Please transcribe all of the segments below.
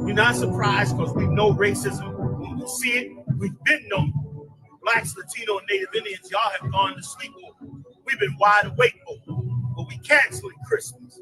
We're not surprised because we know racism. When we see it, we've been known. Blacks, Latino, and Native Indians, y'all have gone to sleep over. We've been wide awake over. But we canceling Christmas.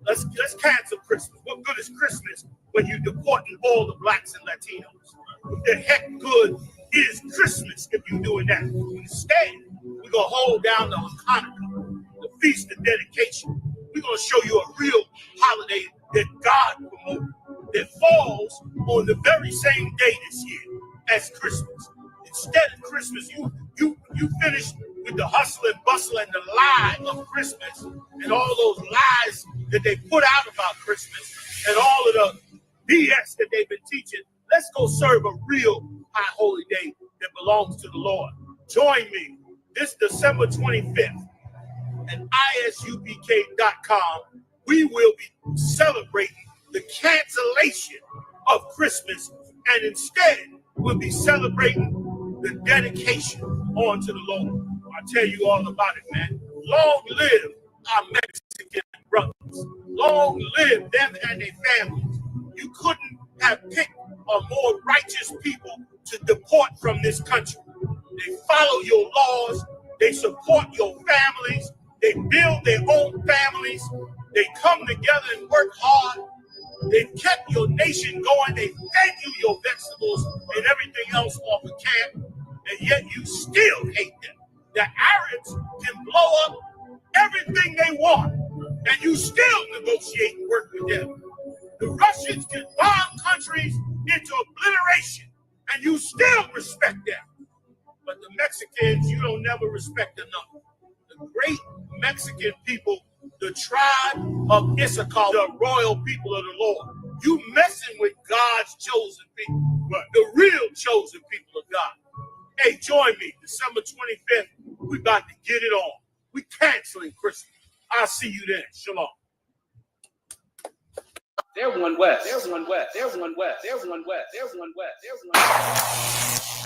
Let's cancel Christmas. What good is Christmas when you're deporting all the blacks and Latinos? What the heck good is Christmas if you're doing that? Instead, we're going to hold down the Hanukkah, the Feast of Dedication. We're going to show you a real holiday that God promoted, that falls on the very same day this year as Christmas. Instead of Christmas, you finish with the hustle and bustle and the lie of Christmas and all those lies that they put out about Christmas and all of the BS that they've been teaching. Let's go serve a real high holy day that belongs to the Lord. Join me this December 25th at isubk.com. We will be celebrating the cancellation of Christmas, and instead we'll be celebrating the dedication onto the Lord. I'll tell you all about it, man. Long live our Mexican brothers. Long live them and their families. You couldn't have picked a more righteous people to deport from this country. They follow your laws. They support your families. They build their own families. They come together and work hard. They've kept your nation going. They fed you your vegetables and everything else off of camp, and yet you still hate them. The Arabs can blow up everything they want, and you still negotiate and work with them. The Russians can bomb countries into obliteration, and you still respect them. But the Mexicans, you don't never respect enough. The great Mexican people, the tribe of Issachar, the royal people of the Lord. You messing with God's chosen people, the real chosen people of God. Hey, join me December 25th. We about to get it on. We canceling Christmas. I'll see you then. Shalom. There's one west. There's one west. There's one west. There's one west. There's one west. There's one west.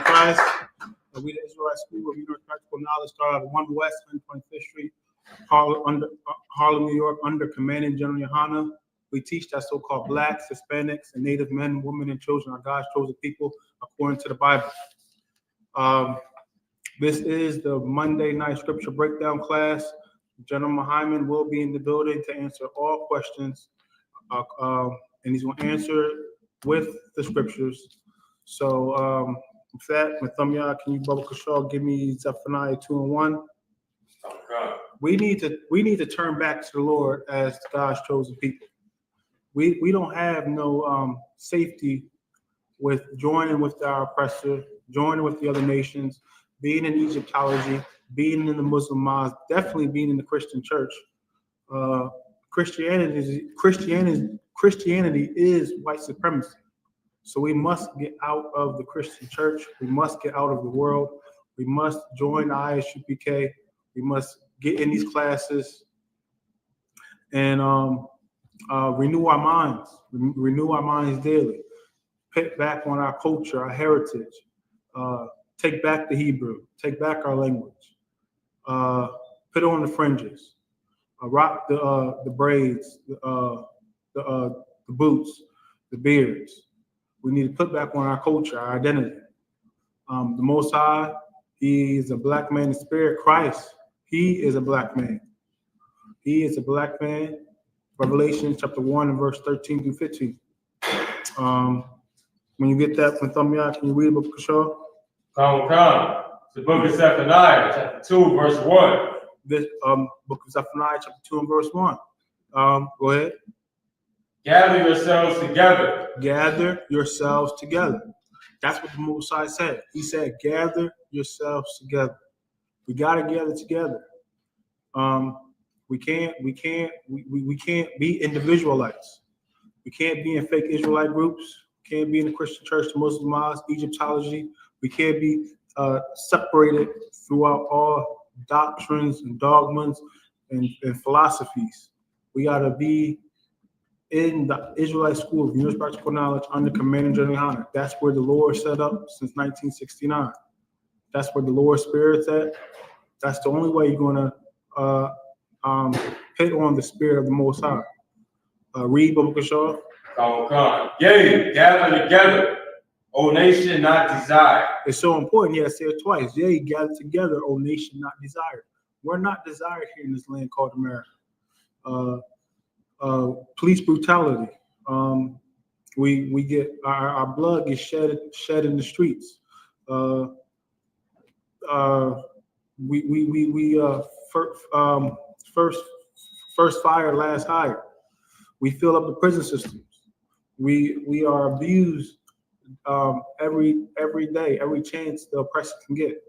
Christ. We the Israelite School of Universal Practical Knowledge started at 1 West 125th Street, Harlem, New York, under Commanding General Yohana. We teach that so-called Blacks, Hispanics, and Native men, women, and children are God's chosen people according to the Bible. This is the Monday night scripture breakdown class. General Mahayaman will be in the building to answer all questions, and he's going to answer with the scriptures. So, with that, Mathumya, can you, Baba Kashal, give me Zephaniah 2:1? Okay. We need to turn back to the Lord as God's chosen people. We don't have no safety with joining with our oppressor, joining with the other nations, being in Egyptology, being in the Muslim mosque, definitely being in the Christian church. Christianity is white supremacy. So we must get out of the Christian church. We must get out of the world. We must join the ISUPK. We must get in these classes and renew our minds. Renew our minds daily. Pick back on our culture, our heritage. Take back the Hebrew. Take back our language. Put on the fringes. Rock the braids, the boots, the beards. We need to put back on our culture, our identity. The Most High, He is a black man in spirit. Christ, He is a black man. He is a black man. Revelation chapter 1 and verse 13 through 15. When you get that from Thumbia, can you read the book of Kashal? Come. The book of Zephaniah, chapter 2, verse 1. This book of Zephaniah, chapter 2 and verse 1. Go ahead. Gather yourselves together. Gather yourselves together. That's what the Messiah said. He said, gather yourselves together. We got to gather together. We can't be individualites. We can't be in fake Israelite groups. We can't be in the Christian church, the Muslim mosque, Egyptology. We can't be separated throughout all doctrines and dogmas and philosophies. We got to be in the Israelite School of Universal Practical Knowledge under Command and General Honor. That's where the Lord set up since 1969. That's where the Lord's Spirit's at. That's the only way you're going to pit on the Spirit of the Most High. Read, Baba Kishore. Come. Yea, gather together, O nation not desired. It's so important. Yeah, I say it twice. Yea, gather together, O nation not desired. We're not desired here in this land called America. Police brutality. We get our blood gets shed in the streets. First fire, last hire. We fill up the prison systems. We are abused every day, every chance the oppressor can get.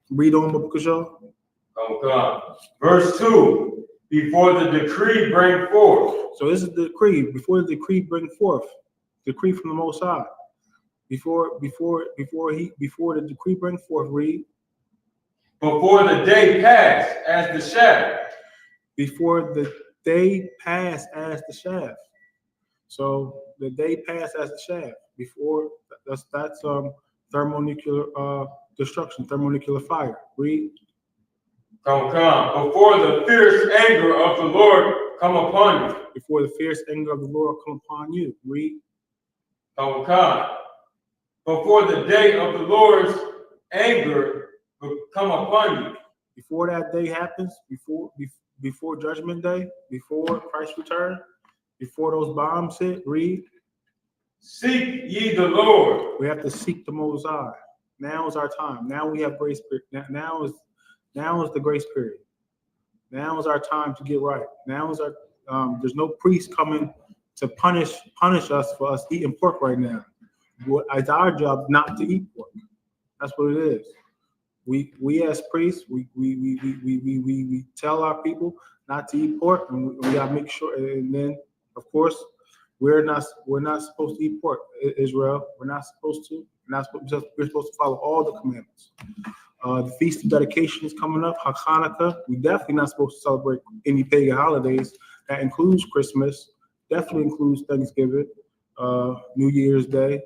Read on, Baba Kishore. Come. Verse 2. Before the decree bring forth. So this is the decree. Before the decree bring forth, decree from the Most High. Before the decree bring forth, read. Before the day pass as the shadow. Before the day pass as the shaft. So the day pass as the shaft. Before that's thermonuclear destruction, thermonuclear fire. Read. Come. Before the fierce anger of the Lord come upon you. Before the fierce anger of the Lord come upon you. Read. Come. Before the day of the Lord's anger will come upon you. Before that day happens, before Judgment Day, before Christ's return, before those bombs hit, read. Seek ye the Lord. We have to seek the Most High. Now is our time. Now we have grace period. Now is the grace period. Now is our time to get right. Now is our there's no priest coming to punish us for us eating pork right now. It's our job not to eat pork. That's what it is. We as priests, we tell our people not to eat pork, and we gotta make sure. And then, of course, we're not supposed to eat pork. Israel, we're not supposed to. We're supposed to follow all the commandments. The Feast of Dedication is coming up, Hanukkah. We definitely not supposed to celebrate any pagan holidays. That includes Christmas. Definitely includes Thanksgiving, New Year's Day.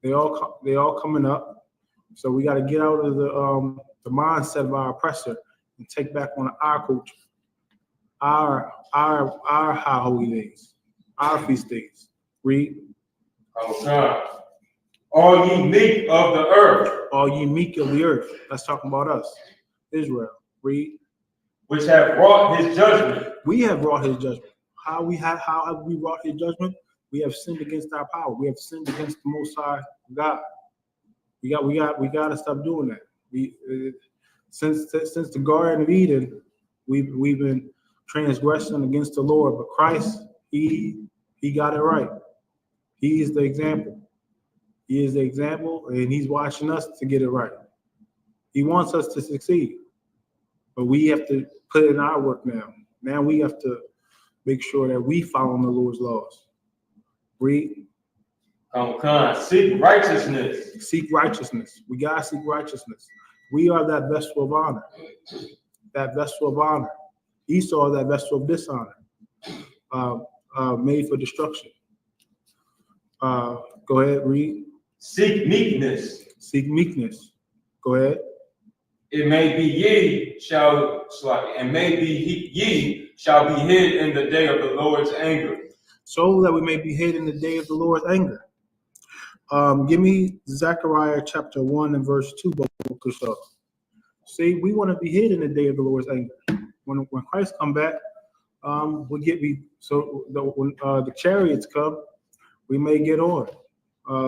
They all coming up. So we got to get out of the mindset of our oppressor and take back on our culture, our high holy days, our feast days. Read. Okay. All ye meek of the earth. All ye meek of the earth. That's talking about us, Israel. Read. Which have wrought his judgment. We have wrought his judgment. How have we wrought his judgment? We have sinned against our power. We have sinned against the Most High God. We got to stop doing that. Since the Garden of Eden, we've been transgressing against the Lord. But Christ, he got it right. He is the example. He is the example, and he's watching us to get it right. He wants us to succeed, but we have to put in our work now. Now we have to make sure that we follow the Lord's laws. Read. Come. Seek righteousness. Seek righteousness. We gotta seek righteousness. We are that vessel of honor. That vessel of honor. Esau, that vessel of dishonor, made for destruction. Go ahead, read. Seek meekness. Seek meekness. Go ahead. It may be ye shall be hid in the day of the Lord's anger. So that we may be hid in the day of the Lord's anger. Give me Zechariah chapter 1 and verse 2. See, we want to be hid in the day of the Lord's anger. When Christ come back, when the chariots come, we may get on.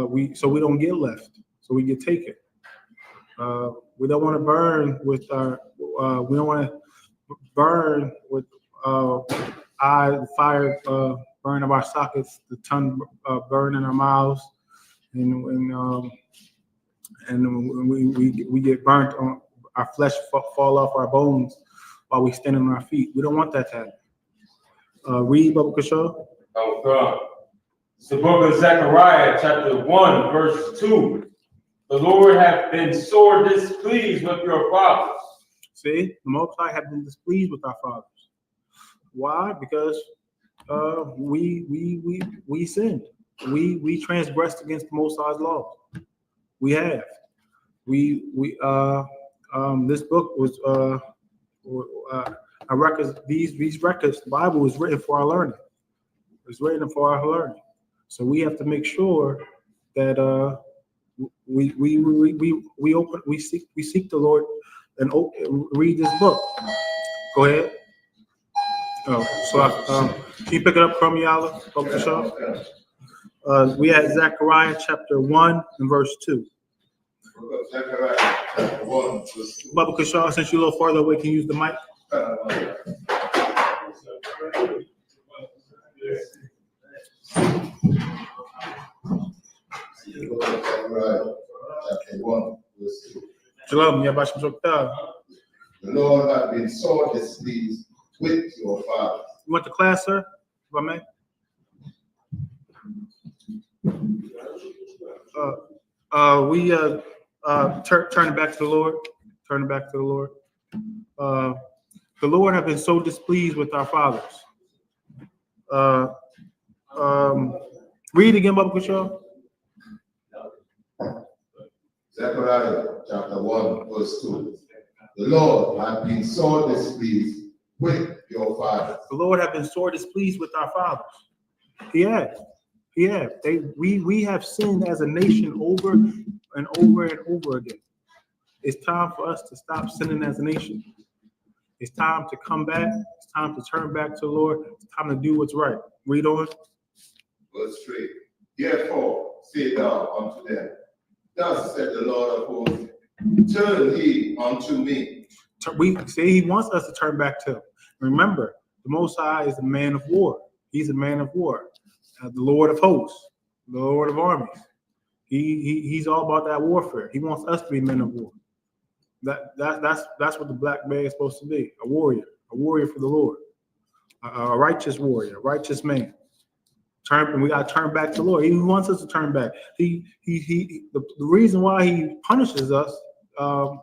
We don't get left, so we get taken. We don't want to burn with our. We don't want to burn with fire. Burn of our sockets, the tongue burn in our mouths, and we get burnt on our flesh, fall off our bones while we stand on our feet. We don't want that to happen. Read, Baba Kishore. Oh God. It's the book of Zechariah, chapter 1, verse 2. The Lord hath been sore displeased with your fathers. See, the Most High have been displeased with our fathers. Why? Because we sinned. We transgressed against the Most High's laws. We have. This book was our records. These records, the Bible was written for our learning. It's written for our learning. So we have to make sure that we seek the Lord and read this book. Go ahead. Oh, so can you pick it up from Yala? We had Zechariah chapter 1 and verse 2. Zechariah chapter 1, verse 2. Baba Kashaw, since you're a little farther away, can you use the mic? Zechariah chapter 1, verse 2. Shalom, Yabashim Shokta. The Lord has been sore displeased with your fathers. You went to class, sir? If I may? Turning back to the Lord. Turning back to the Lord. The Lord have been so displeased with our fathers. Read again, Baba Kushaw. Zechariah chapter 1, verse 2. The Lord has been sore displeased with your fathers. The Lord have been sore displeased with our fathers. He has. He has. We have sinned as a nation over and over and over again. It's time for us to stop sinning as a nation. It's time to come back. It's time to turn back to the Lord. It's time to do what's right. Read on. Verse 3. Therefore, say thou unto them, thus said the Lord of hosts, turn ye unto me. We say he wants us to turn back to him. Remember, the Most High is a man of war. He's a man of war. The Lord of hosts, the Lord of armies. He's all about that warfare. He wants us to be men of war. That's what the black man is supposed to be, a warrior for the Lord, a righteous warrior, a righteous man. We got to turn back to the Lord. He wants us to turn back. The reason why he punishes us over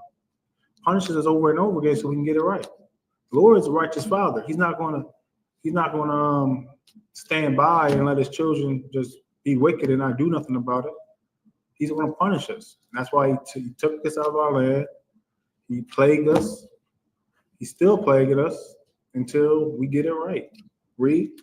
and over again so we can get it right. The Lord is a righteous Father. He's not going to stand by and let his children just be wicked and not do nothing about it. He's going to punish us. That's why he took us out of our land. He plagued us. He's still plaguing us until we get it right. Read.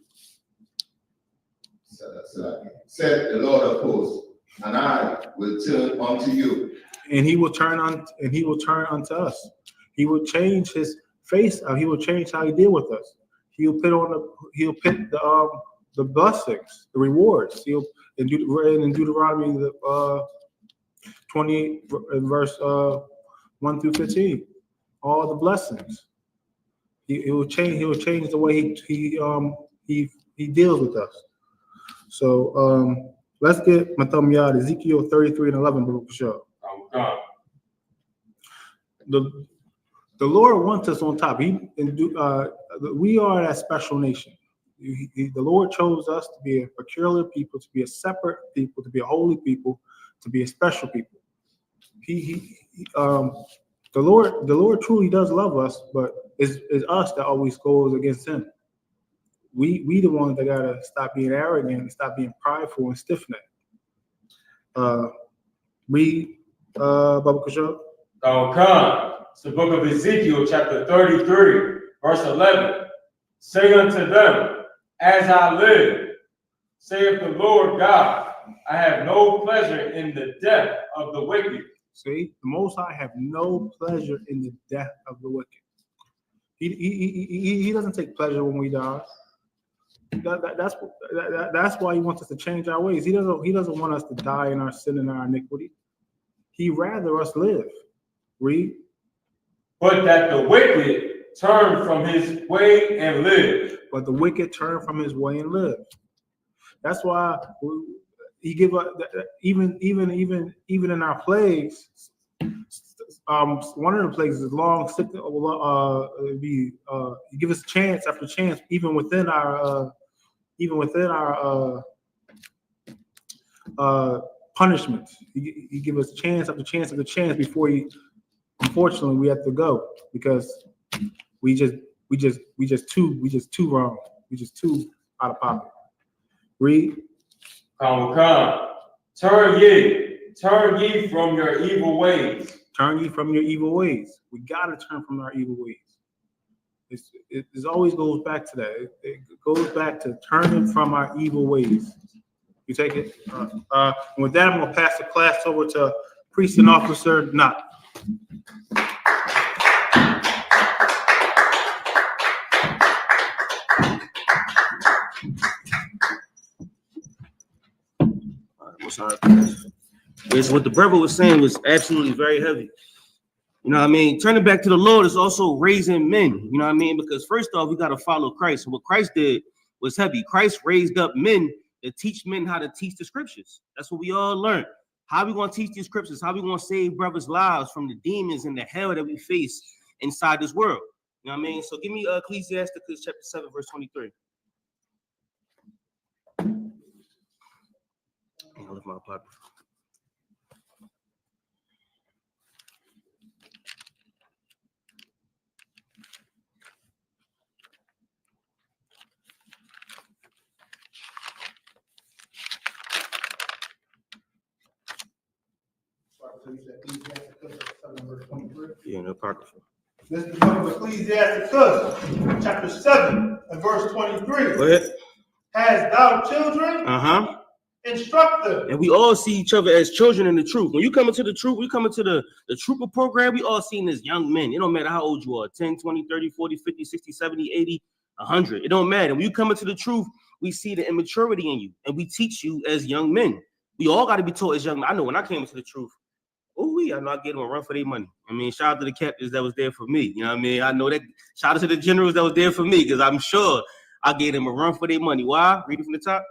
Said the Lord of hosts, and I will turn unto you. And he will turn unto us. He will change his face. He will change how he deal with us. He'll put the blessings, the rewards. In Deuteronomy 28 verse 1 through 15, all the blessings. He will change the way he deals with us. So let's get Matam Yad, Ezekiel 33 and 11, Baruch Hashem. The Lord wants us on top. We are that special nation. The Lord chose us to be a peculiar people, to be a separate people, to be a holy people, to be a special people. The Lord truly does love us, but it's us that always goes against him. We the ones that gotta stop being arrogant and stop being prideful and stiff-necked. Read Baba Kushaw. It's the book of Ezekiel, chapter 33, verse 11. Say unto them, as I live, saith the Lord God, I have no pleasure in the death of the wicked. See, the Most High have no pleasure in the death of the wicked. He doesn't take pleasure when we die. That's why he wants us to change our ways. He doesn't want us to die in our sin and our iniquity. He'd rather us live. Read. But that the wicked turn from his way and live. But the wicked turn from his way and live. That's why he give us even in our plagues. One of the plagues is long sickness. He give us chance after chance, even within our punishments. He give us chance after chance after chance before he unfortunately, we have to go because we just too wrong. We just too out of pocket. Read. Come. Turn ye from your evil ways. Turn ye from your evil ways. We gotta turn from our evil ways. It always goes back to that. It goes back to turning from our evil ways. You take it. With that, I'm gonna pass the class over to Priest and Officer Knott. Yes, what the brother was saying was absolutely very heavy. You know what I mean? Turning back to the Lord is also raising men. You know what I mean? Because first off, we got to follow Christ. And what Christ did was heavy. Christ raised up men to teach men how to teach the scriptures. That's what we all learned. How we going to teach these scriptures? How we going to save brothers' lives from the demons and the hell that we face inside this world? You know what I mean? So give me Ecclesiastes chapter 7, verse 23. I left my Bible. Yeah, no apocrypha. This is the book of Ecclesiasticus, chapter 7, and verse 23. Go ahead. Hast thou children? Instruct them. And we all see each other as children in the truth. When you come into the truth, we come into the trooper program, we all seen as young men. It don't matter how old you are, 10, 20, 30, 40, 50, 60, 70, 80, 100. It don't matter. When you come into the truth, we see the immaturity in you, and we teach you as young men. We all got to be taught as young men. I know when I came into the truth, I know I gave them a run for their money. I mean, shout out to the captains that was there for me. You know what I mean? I know that. Shout out to the generals that was there for me, because I'm sure I gave them a run for their money. Why? Read it from the top.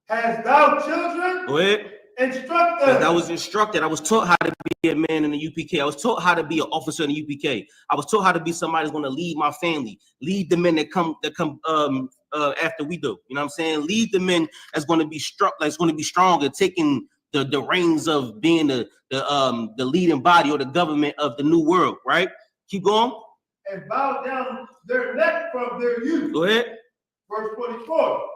Hast thou children? Go ahead. Instruct them. I was instructed. I was taught how to be a man in the UPK. I was taught how to be an officer in the UPK. I was taught how to be somebody that's going to lead my family, lead the men that come after we do. You know what I'm saying? Lead the men that's going to be strong and taking the reins of being the leading body or the government of the new world. Right? Keep going. And bow down their neck from their youth. Go ahead. Verse 24.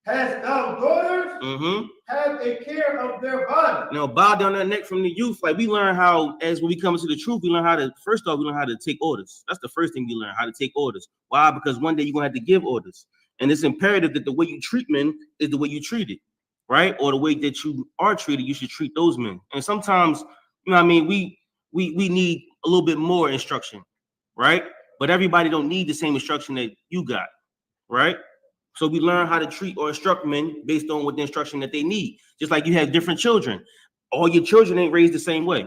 Hast thou daughters? Have a care of their body. Now bow down their neck from the youth. Like we learn how, as when we come into the truth, we learn how to, first off, we learn how to take orders. That's the first thing we learn, how to take orders. Why? Because one day you're gonna have to give orders. And it's imperative that the way you treat men is the way you treat it, right? Or the way that you are treated, you should treat those men. And sometimes, you know what I mean, we need a little bit more instruction, right? But everybody don't need the same instruction that you got, right? So we learn how to treat or instruct men based on what the instruction that they need. Just like you have different children. All your children ain't raised the same way.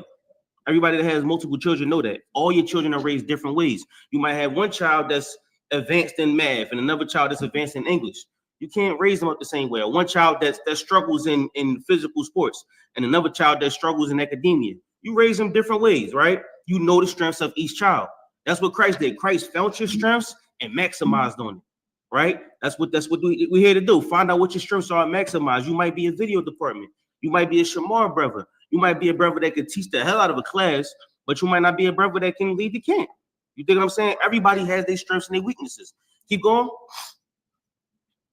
Everybody that has multiple children know that. All your children are raised different ways. You might have one child that's advanced in math and another child that's advanced in English. You can't raise them up the same way. Or one child that struggles in physical sports and another child that struggles in academia. You raise them different ways, right? You know the strengths of each child. That's what Christ did. Christ found your strengths and maximized on it. Right? That's what we're here to do. Find out what your strengths are and maximize. You might be a video department. You might be a Shamar brother. You might be a brother that could teach the hell out of a class, but you might not be a brother that can lead the camp. You think what I'm saying? Everybody has their strengths and their weaknesses. Keep going.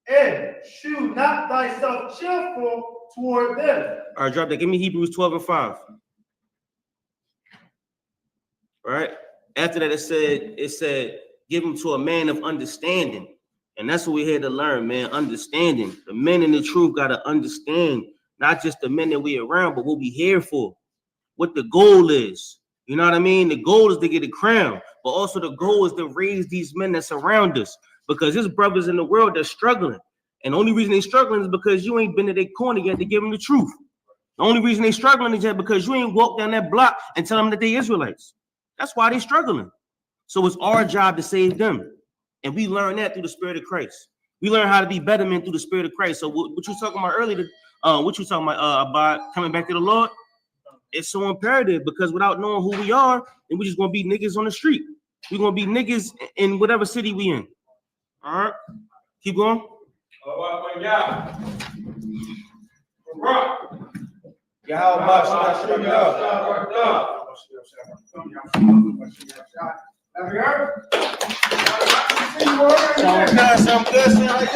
And shew not thyself cheerful toward them. All right, drop that. Give me Hebrews 12 and 5. All right. After that, it said, give them to a man of understanding. And that's what we're here to learn, man. Understanding. The men in the truth got to understand not just the men that we around, but what we here for, what the goal is. You know what I mean? The goal is to get a crown, but also the goal is to raise these men that surround us, because there's brothers in the world that's struggling. And the only reason they're struggling is because you ain't been to their corner yet to give them the truth. The only reason they're struggling is just because you ain't walked down that block and tell them that they Israelites. That's why they're struggling. So it's our job to save them. And we learn that through the Spirit of Christ. We learn how to be better men through the Spirit of Christ. So what you talking about earlier, what you talking about coming back to the Lord? It's so imperative, because without knowing who we are, then we're just going to be niggas on the street. We're going to be niggas in whatever city we in. All right? Keep going. Yahweh Shem Yahshua. Have you heard? Sound good, son. How you?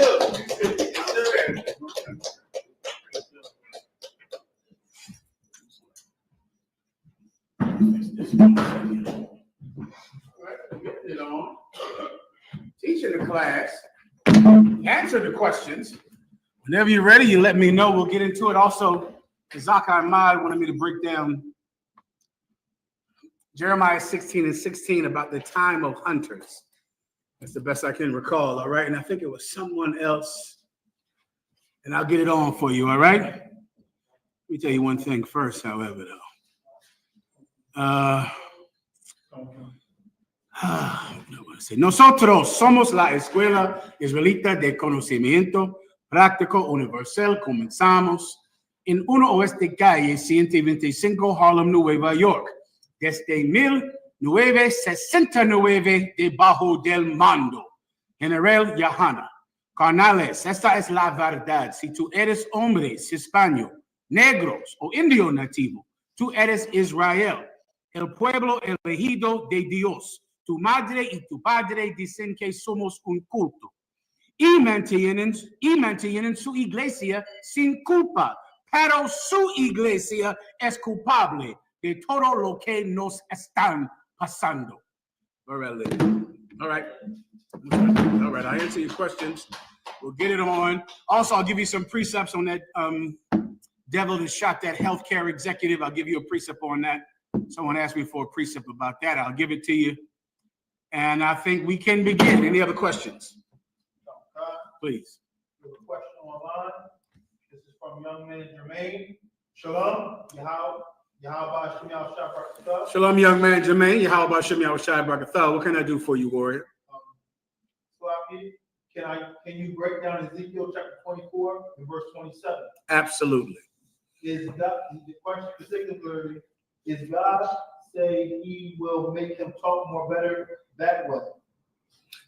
It on. Teaching the class. Answer the questions. Whenever you're ready, you let me know. We'll get into it. Also, Zaka Ahmad wanted me to break down Jeremiah 16:16 about the time of hunters. That's the best I can recall, all right? And I think it was someone else. And I'll get it on for you, all right? Let me tell you one thing first, however, though. Nosotros somos la Escuela Israelita de Conocimiento Práctico Universal. Comenzamos en 1 Oeste Calle 125 Harlem, Nueva York, desde 1969, debajo del mando General Yahana. Carnales, esta es la verdad. Si tú eres hombre, hispano, negros o indio nativo, tú eres Israel, el pueblo elegido de Dios. Tu madre y tu padre dicen que somos un culto y mantienen su iglesia sin culpa, pero su iglesia es culpable de todo lo que nos están pasando. All right. I'll answer your questions. We'll get it on. Also, I'll give you some precepts on that devil that shot that healthcare executive. I'll give you a precept on that. Someone asked me for a precept about that. I'll give it to you. And I think we can begin. Any other questions? Please. We have a question online. This is from young man Jermaine. Shalom. Yahweh Shem Yahshua. Shalom, young man Jermaine. Yahweh Shem Yahshua. What can I do for you, warrior? Can you break down Ezekiel chapter 24 and verse 27? Absolutely. Is God, the question particularly, is God say he will make him talk more better that way?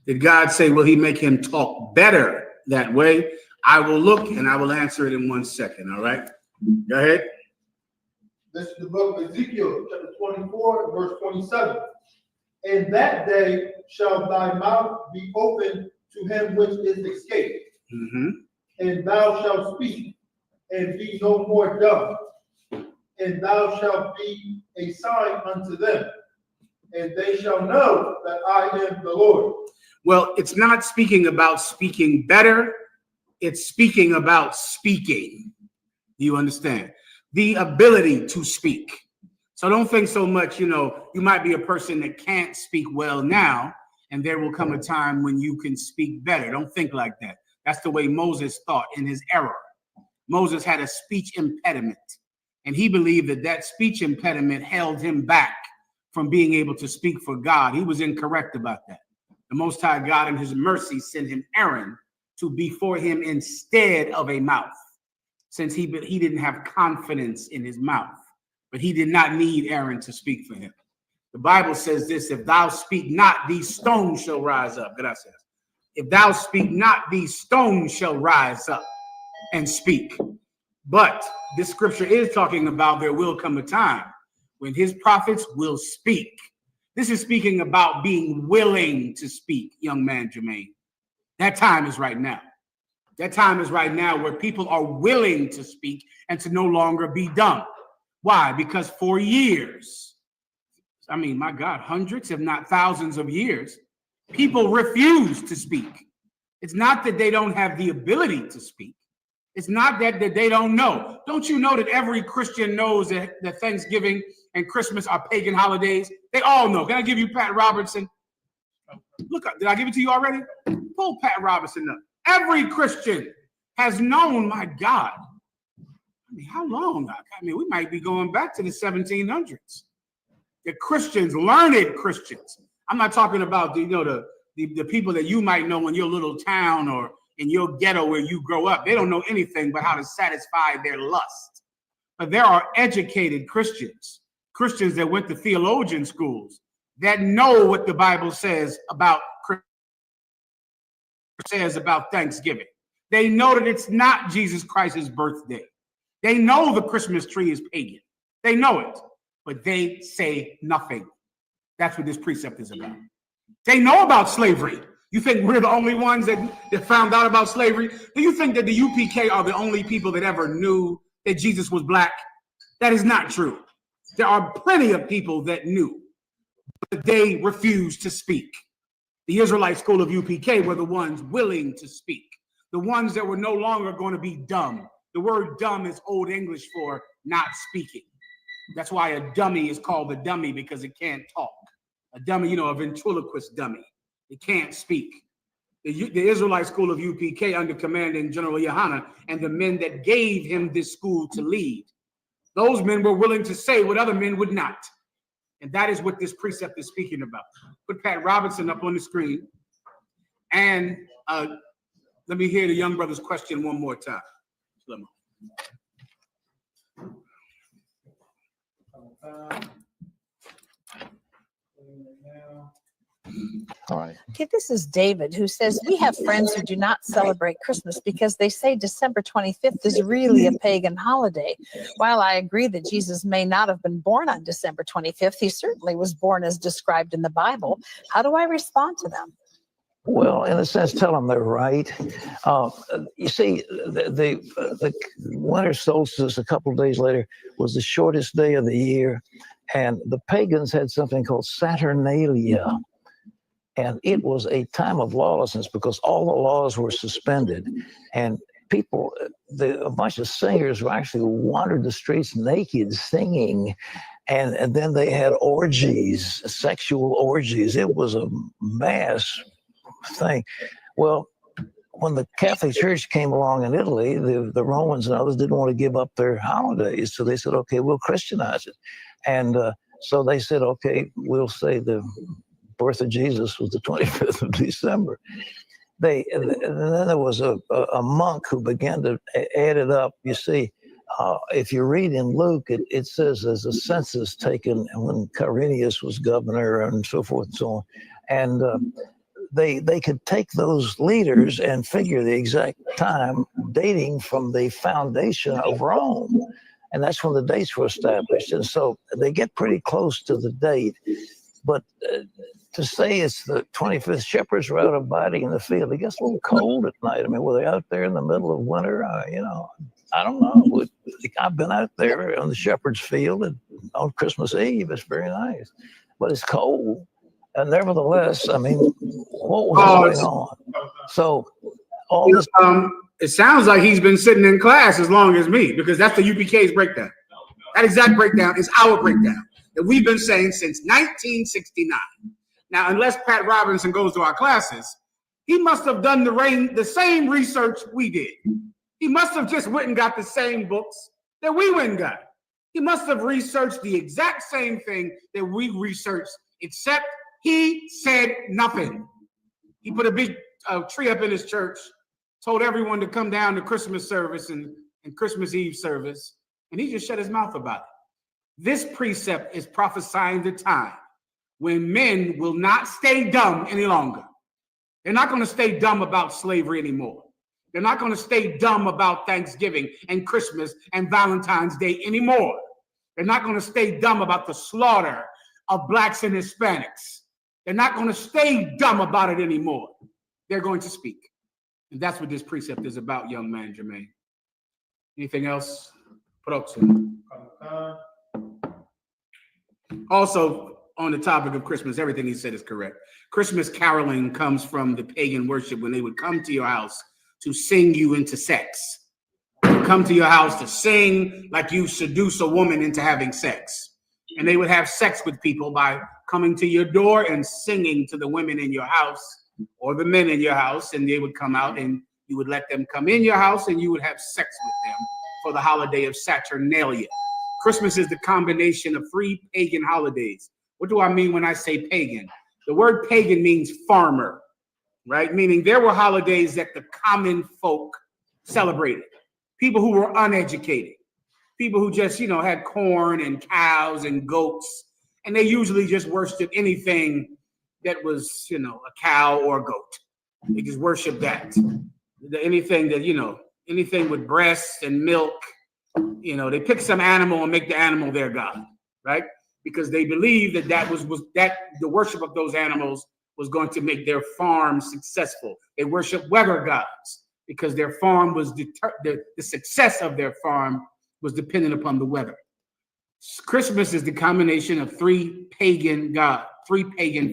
Did God say, will he make him talk better that way? I will look and I will answer it in 1 second, all right? Go ahead. This is the book of Ezekiel, chapter 24, verse 27. In that day shall thy mouth be open to him which is escaped, and thou shalt speak, and be no more dumb. And thou shalt be a sign unto them, and they shall know that I am the Lord. Well, it's not speaking about speaking better. It's speaking about speaking. Do you understand? The ability to speak. So don't think so much, you might be a person that can't speak well now, and there will come a time when you can speak better. Don't think like that. That's the way Moses thought in his error. Moses had a speech impediment, and he believed that speech impediment held him back from being able to speak for God. He was incorrect about that. The Most High God in his mercy sent him Aaron to be for him instead of a mouth, since he didn't have confidence in his mouth. But he did not need Aaron to speak for him. The Bible says this: if thou speak not, these stones shall rise up. Gracias. If thou speak not, these stones shall rise up and speak. But this scripture is talking about there will come a time when his prophets will speak. This is speaking about being willing to speak, young man Jermaine. That time is right now. That time is right now where people are willing to speak and to no longer be dumb. Why? Because for years, my God, hundreds, if not thousands of years, people refuse to speak. It's not that they don't have the ability to speak. It's not that they don't know. Don't you know that every Christian knows that Thanksgiving and Christmas are pagan holidays? They all know. Can I give you Pat Robertson? Look up. Did I give it to you already? Pull Pat Robertson up. Every Christian has known, my God. How long? We might be going back to the 1700s. The Christians, learned Christians. I'm not talking about the people that you might know in your little town or in your ghetto where you grow up. They don't know anything but how to satisfy their lust. But there are educated Christians that went to theologian schools that know what the Bible says about Thanksgiving. They know that it's not Jesus Christ's birthday. They know the Christmas tree is pagan. They know it, but they say nothing. That's what this precept is about. They know about slavery. You think we're the only ones that found out about slavery? Do you think that the UPK are the only people that ever knew that Jesus was black? That is not true. There are plenty of people that knew, but they refused to speak. The Israelite school of UPK were the ones willing to speak, the ones that were no longer going to be dumb. The word dumb is Old English for not speaking. That's why a dummy is called a dummy, because it can't talk. A dummy, a ventriloquist dummy. It can't speak. The Israelite school of UPK under commanding General Yohana and the men that gave him this school to lead, those men were willing to say what other men would not. And that is what this precept is speaking about. Put Pat Robinson up on the screen. And let me hear the young brother's question one more time. All right. Okay, this is David, who says, we have friends who do not celebrate Christmas because they say December 25th is really a pagan holiday. While I agree that Jesus may not have been born on December 25th, he certainly was born as described in the Bible. How do I respond to them? Well, in a sense, tell them they're right. You see, the winter solstice a couple of days later was the shortest day of the year, and the pagans had something called Saturnalia. And it was a time of lawlessness because all the laws were suspended, and people, a bunch of singers actually wandered the streets naked singing, and then they had orgies, sexual orgies. It was a mass thing. Well, when the Catholic Church came along in Italy, the Romans and others didn't want to give up their holidays, so they said, okay, we'll Christianize it. And so they said, okay, we'll say the birth of Jesus was the 25th of December. And then there was a monk who began to add it up. You see, if you read in Luke, it says there's a census taken when Quirinius was governor and so forth and so on. And they could take those leaders and figure the exact time dating from the foundation of Rome. And that's when the dates were established. And so they get pretty close to the date. But to say it's the 25th, shepherds were out abiding in the field. It gets a little cold at night. I mean, were they out there in the middle of winter? I don't know. I've been out there on the shepherd's field on Christmas Eve. It's very nice, but it's cold. And nevertheless, I mean, what was going on? So all this. It sounds like he's been sitting in class as long as me, because that's the UPK's breakdown. That exact breakdown is our breakdown that we've been saying since 1969. Now, unless Pat Robinson goes to our classes, he must have done the same research we did. He must have just went and got the same books that we went and got. He must have researched the exact same thing that we researched, except he said nothing. He put a big tree up in his church, told everyone to come down to Christmas service and Christmas Eve service, and he just shut his mouth about it. This precept is prophesying the time when men will not stay dumb any longer. They're not going to stay dumb about slavery anymore. They're not going to stay dumb about Thanksgiving and Christmas and Valentine's Day anymore. They're not going to stay dumb about the slaughter of blacks and Hispanics. They're not going to stay dumb about it anymore. They're going to speak. And that's what this precept is about, young man Jermaine. Anything else? Also, on the topic of Christmas, everything he said is correct. Christmas caroling comes from the pagan worship when they would come to your house to sing you into sex. They would come to your house to sing like you seduce a woman into having sex. And they would have sex with people by coming to your door and singing to the women in your house or the men in your house, and they would come out and you would let them come in your house and you would have sex with them for the holiday of Saturnalia. Christmas is the combination of three pagan holidays. What do I mean when I say pagan? The word pagan means farmer, right? Meaning there were holidays that the common folk celebrated. People who were uneducated, people who just, had corn and cows and goats, and they usually just worshiped anything that was, a cow or a goat. They just worshiped that. Anything that, anything with breasts and milk You know, they pick some animal and make the animal their god, right? Because they believe that that the worship of those animals was going to make their farm successful. They worship weather gods because their farm was the success of their farm was dependent upon the weather. Christmas is the combination of three pagan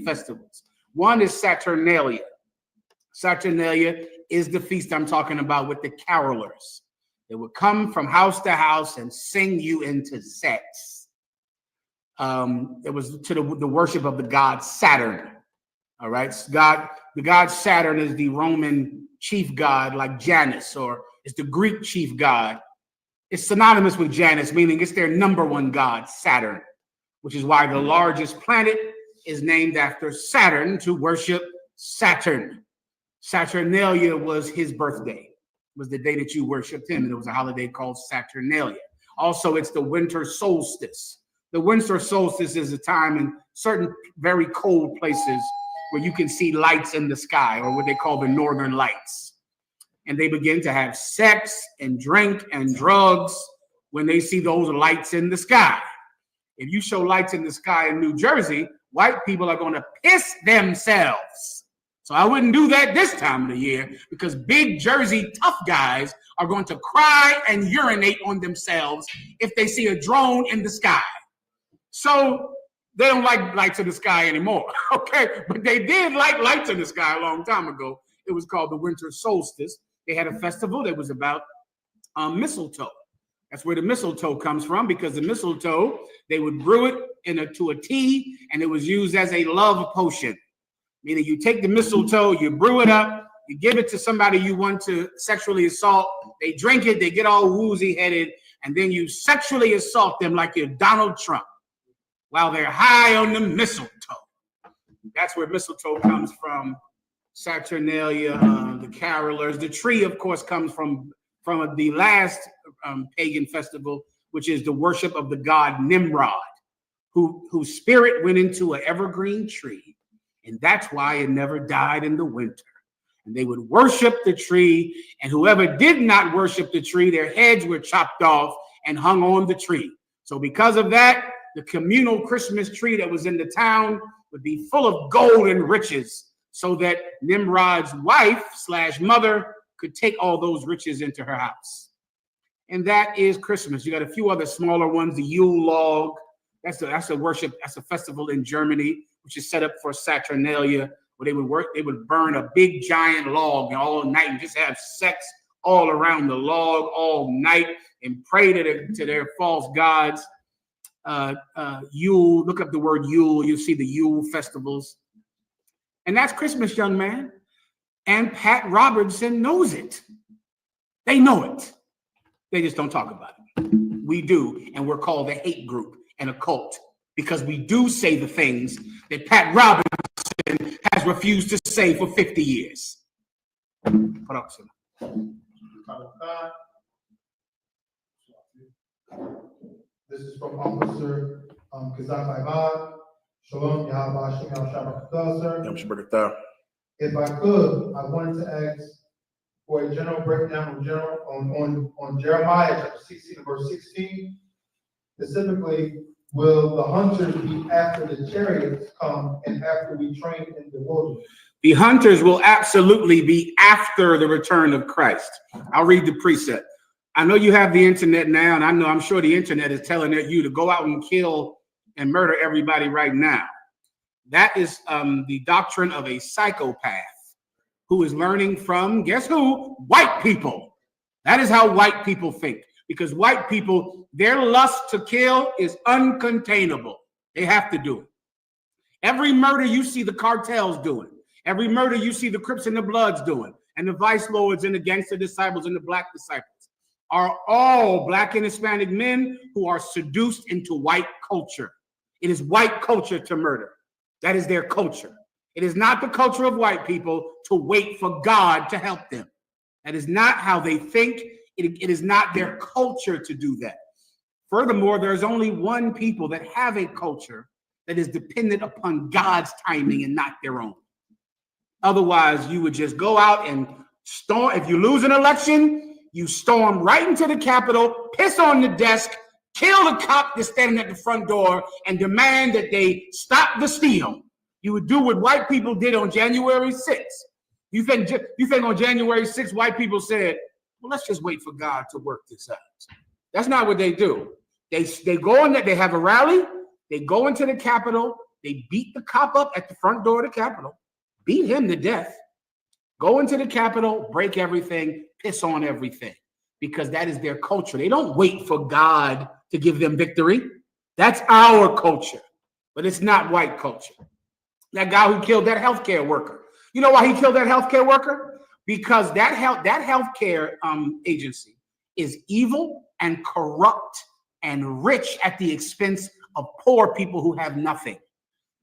festivals. One is Saturnalia. Saturnalia is the feast I'm talking about with the carolers. They would come from house to house and sing you into sex. It was to the worship of the god Saturn. All right, the god Saturn is the Roman chief god, like Janus, or it's the Greek chief god. It's synonymous with Janus, meaning it's their number one god, Saturn, which is why the largest planet is named after Saturn, to worship Saturn. Saturnalia was his birthday, was the day that you worshiped him, and it was a holiday called Saturnalia. Also, it's the winter solstice. The winter solstice is a time in certain very cold places where you can see lights in the sky, or what they call the northern lights. And they begin to have sex and drink and drugs when they see those lights in the sky. If you show lights in the sky in New Jersey, white people are going to piss themselves. So I wouldn't do that this time of the year, because big Jersey tough guys are going to cry and urinate on themselves if they see a drone in the sky. So they don't like lights in the sky anymore, okay? But they did like lights in the sky a long time ago. It was called the winter solstice. They had a festival that was about mistletoe. That's where the mistletoe comes from, because the mistletoe, they would brew it into a tea, and it was used as a love potion. Meaning you take the mistletoe, you brew it up, you give it to somebody you want to sexually assault, they drink it, they get all woozy-headed, and then you sexually assault them like you're Donald Trump while they're high on the mistletoe. That's where mistletoe comes from. Saturnalia, the carolers. The tree, of course, comes from the last pagan festival, which is the worship of the god Nimrod, whose spirit went into an evergreen tree. And that's why it never died in the winter. And they would worship the tree, and whoever did not worship the tree, their heads were chopped off and hung on the tree. So because of that, the communal Christmas tree that was in the town would be full of gold and riches, so that Nimrod's wife / mother could take all those riches into her house. And that is Christmas. You got a few other smaller ones, the Yule log. That's a worship, that's a festival in Germany, which is set up for Saturnalia, where they would burn a big giant log all night and just have sex all around the log all night and pray to their false gods. Yule, look up the word Yule, you'll see the Yule festivals. And that's Christmas, young man. And Pat Robertson knows it. They know it. They just don't talk about it. We do, and we're called a hate group and a cult, because we do say the things that Pat Robertson has refused to say for 50 years. This is from Officer Kazak Ibad. Shalom, Yahweh, Shalom, sir. If I could, I wanted to ask for a general breakdown on Jeremiah chapter 16, verse 16. Specifically, will the hunters be after the chariots come and after we train in the wilderness? The hunters will absolutely be after the return of Christ. I'll read the precept. I know you have the internet now, and I'm sure the internet is telling you to go out and kill and murder everybody right now. That is the doctrine of a psychopath who is learning from, guess who? White people. That is how white people think, because white people, their lust to kill is uncontainable. They have to do it. Every murder you see the cartels doing, every murder you see the Crips and the Bloods doing, and the vice lords and the gangster disciples and the black disciples, are all black and Hispanic men who are seduced into white culture. It is white culture to murder. That is their culture. It is not the culture of white people to wait for God to help them. That is not how they think. It is not their culture to do that. Furthermore, there's only one people that have a culture that is dependent upon God's timing and not their own. Otherwise, you would just go out and storm. If you lose an election, you storm right into the Capitol, piss on the desk, kill the cop that's standing at the front door, and demand that they stop the steal. You would do what white people did on January 6th. You think on January 6th, white people said, well, let's just wait for God to work this out. That's not what they do. They go in there, they have a rally, they go into the Capitol, they beat the cop up at the front door of the Capitol, beat him to death, go into the Capitol, break everything, piss on everything, because that is their culture. They don't wait for God to give them victory. That's our culture, but it's not white culture. That guy who killed that healthcare worker. You know why he killed that healthcare worker? Because that healthcare agency is evil and corrupt and rich at the expense of poor people who have nothing.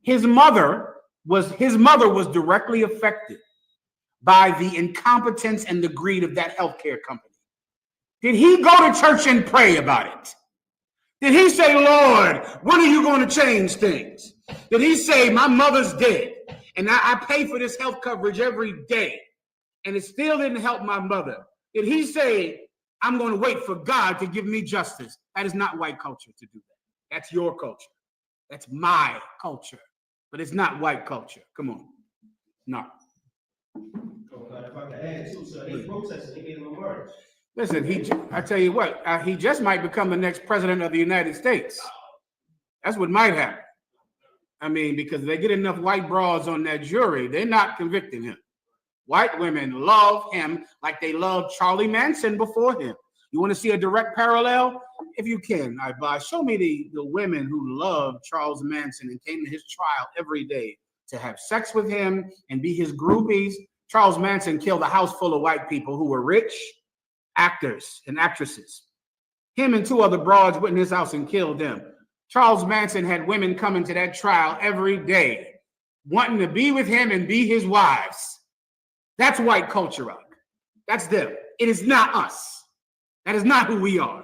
His mother was directly affected by the incompetence and the greed of that healthcare company. Did he go to church and pray about it? Did he say, Lord, when are you going to change things? Did he say, my mother's dead and I pay for this health coverage every day and it still didn't help my mother? Did he say, I'm going to wait for God to give me justice? That is not white culture to do that. That's your culture. That's my culture. But it's not white culture. Come on. No. If I can add too, so they protested, they gave him a word. Listen, I tell you what, he just might become the next president of the United States. That's what might happen. I mean, because they get enough white broads on that jury, they're not convicting him. White women love him like they loved Charlie Manson before him. You want to see a direct parallel? If you can, show me the women who loved Charles Manson and came to his trial every day to have sex with him and be his groupies. Charles Manson killed a house full of white people who were rich actors and actresses. Him and two other broads went in his house and killed them. Charles Manson had women coming to that trial every day, wanting to be with him and be his wives. That's white culture, Rock. That's them. It is not us. That is not who we are.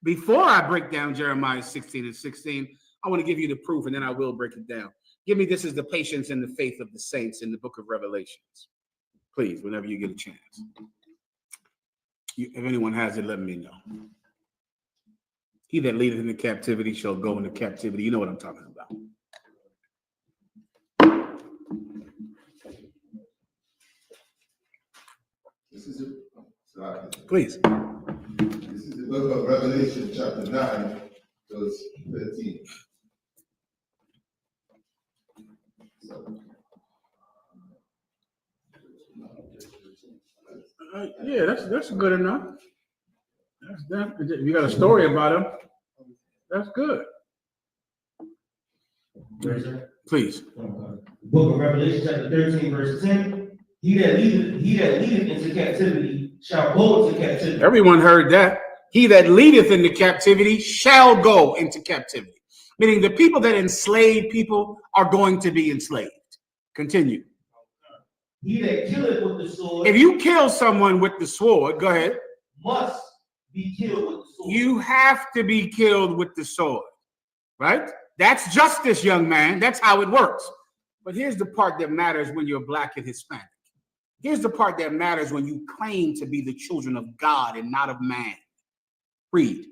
Before I break down Jeremiah 16:16, I want to give you the proof, and then I will break it down. Give me, this is the patience and the faith of the saints in the book of Revelations. Please, whenever you get a chance. If anyone has it, let me know. He that leadeth into captivity shall go into captivity. You know what I'm talking about. Please. This is the book of Revelation, chapter 9, verse 13. Yeah, that's good enough. You got a story about him. That's good. Please. Book of Revelation, chapter 13, verse 10. He that leadeth into captivity shall go into captivity. Everyone heard that. He that leadeth into captivity shall go into captivity. Meaning the people that enslave people are going to be enslaved. Continue. He that killeth with the sword. If you kill someone with the sword, go ahead. Must be killed with the sword. You have to be killed with the sword, right? That's justice, young man. That's how it works. But here's the part that matters when you're Black and Hispanic. Here's the part that matters when you claim to be the children of God and not of man. Read.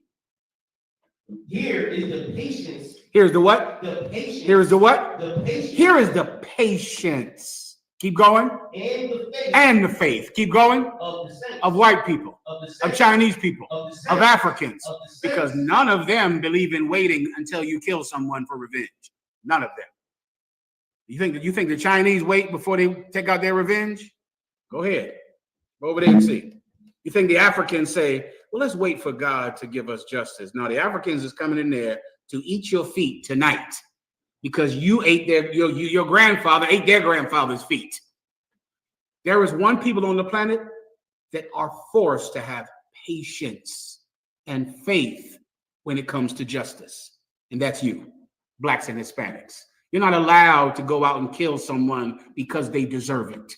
Here is the patience. Here's the what? The patience. Here is the what? The patience. Here is the patience. Keep going. And the faith. And the faith. Keep going. Of the saints. Of white people. Of the saints. Of Chinese people. Of the saints. Of Africans. Of the saints. Because none of them believe in waiting until you kill someone for revenge. None of them. You think the Chinese wait before they take out their revenge? Go ahead. Go over there and see. You think the Africans say, well, let's wait for God to give us justice. No, the Africans is coming in there to eat your feet tonight because you ate your grandfather ate their grandfather's feet. There is one people on the planet that are forced to have patience and faith when it comes to justice. And that's you, Blacks and Hispanics. You're not allowed to go out and kill someone because they deserve it.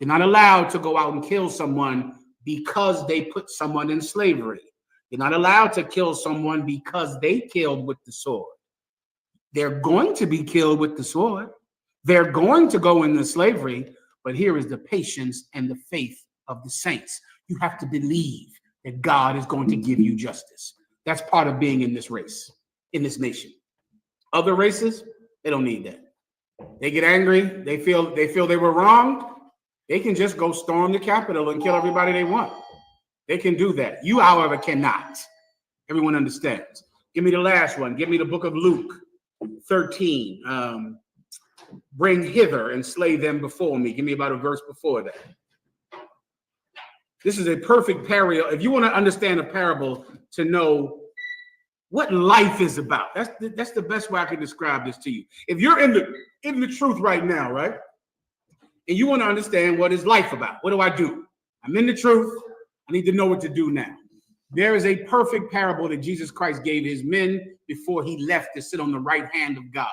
You're not allowed to go out and kill someone because they put someone in slavery. You're not allowed to kill someone because they killed with the sword. They're going to be killed with the sword. They're going to go into slavery, but here is the patience and the faith of the saints. You have to believe that God is going to give you justice. That's part of being in this race, in this nation. Other races, they don't need that. They get angry. They feel they were wronged. They can just go storm the Capitol and kill everybody they want. They can do that. You, however, cannot. Everyone understands. Give me the last one. Give me the book of Luke 13. Bring hither and slay them before me. Give me about a verse before that. This is a perfect parallel. If you want to understand a parable to know what life is about, that's the best way I can describe this to you. If you're in the truth right now, right, and you want to understand what is life about, what do I do? I'm in the truth. I need to know what to do now. There is a perfect parable that Jesus Christ gave his men before he left to sit on the right hand of God.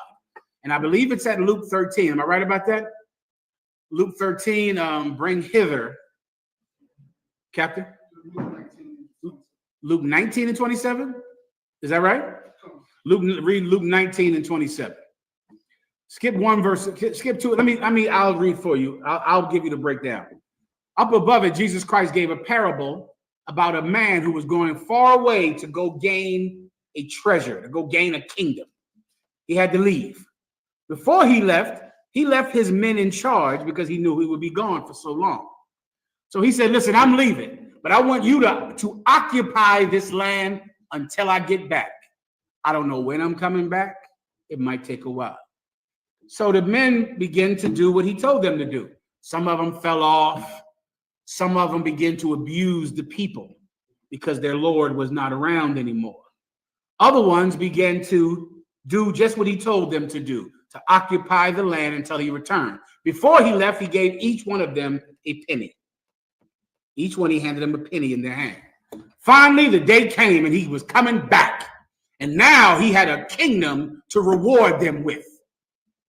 And I believe it's at Luke 13. Am I right about that? Luke 13, bring hither. Captain? Luke 19 and 27? Is that right? Read Luke 19 and 27. Skip one verse, skip two. I'll read for you. I'll give you the breakdown. Up above it, Jesus Christ gave a parable about a man who was going far away to go gain a treasure, to go gain a kingdom. He had to leave. Before he left his men in charge because he knew he would be gone for so long. So he said, listen, I'm leaving, but I want you to occupy this land until I get back. I don't know when I'm coming back. It might take a while. So the men began to do what he told them to do. Some of them fell off. Some of them began to abuse the people because their Lord was not around anymore. Other ones began to do just what he told them to do, to occupy the land until he returned. Before he left, he gave each one of them a penny. Each one, he handed them a penny in their hand. Finally, the day came and he was coming back. And now he had a kingdom to reward them with.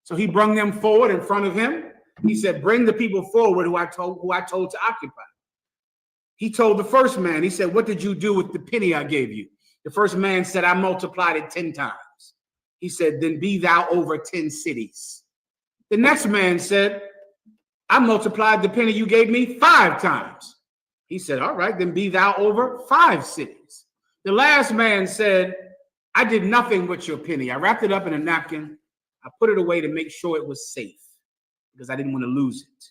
So he brought them forward in front of him. He said, bring the people forward who I told to occupy. He told the first man, he said, what did you do with the penny I gave you? The first man said, I multiplied it 10 times. He said, then be thou over 10 cities. The next man said, I multiplied the penny you gave me 5 times. He said, all right, then be thou over 5 cities. The last man said, I did nothing with your penny. I wrapped it up in a napkin. I put it away to make sure it was safe because I didn't want to lose it.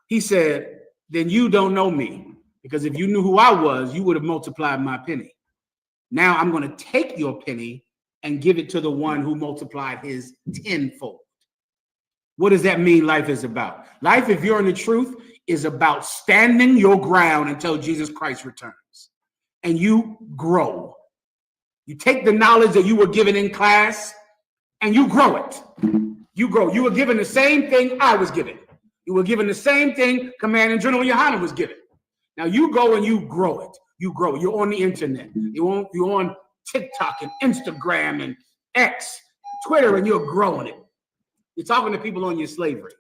He said, then you don't know me, because if you knew who I was, you would have multiplied my penny. Now I'm going to take your penny and give it to the one who multiplied his tenfold. What does that mean life is about? Life, if you're in the truth, is about standing your ground until Jesus Christ returns. And you grow. You take the knowledge that you were given in class and you grow it. You grow. You were given the same thing I was given. You were given the same thing Commanding General Yohana was given. Now you go and you grow it. You grow. You're on the internet. You're on TikTok and Instagram and X, Twitter, and you're growing it. You're talking to people on your slavery.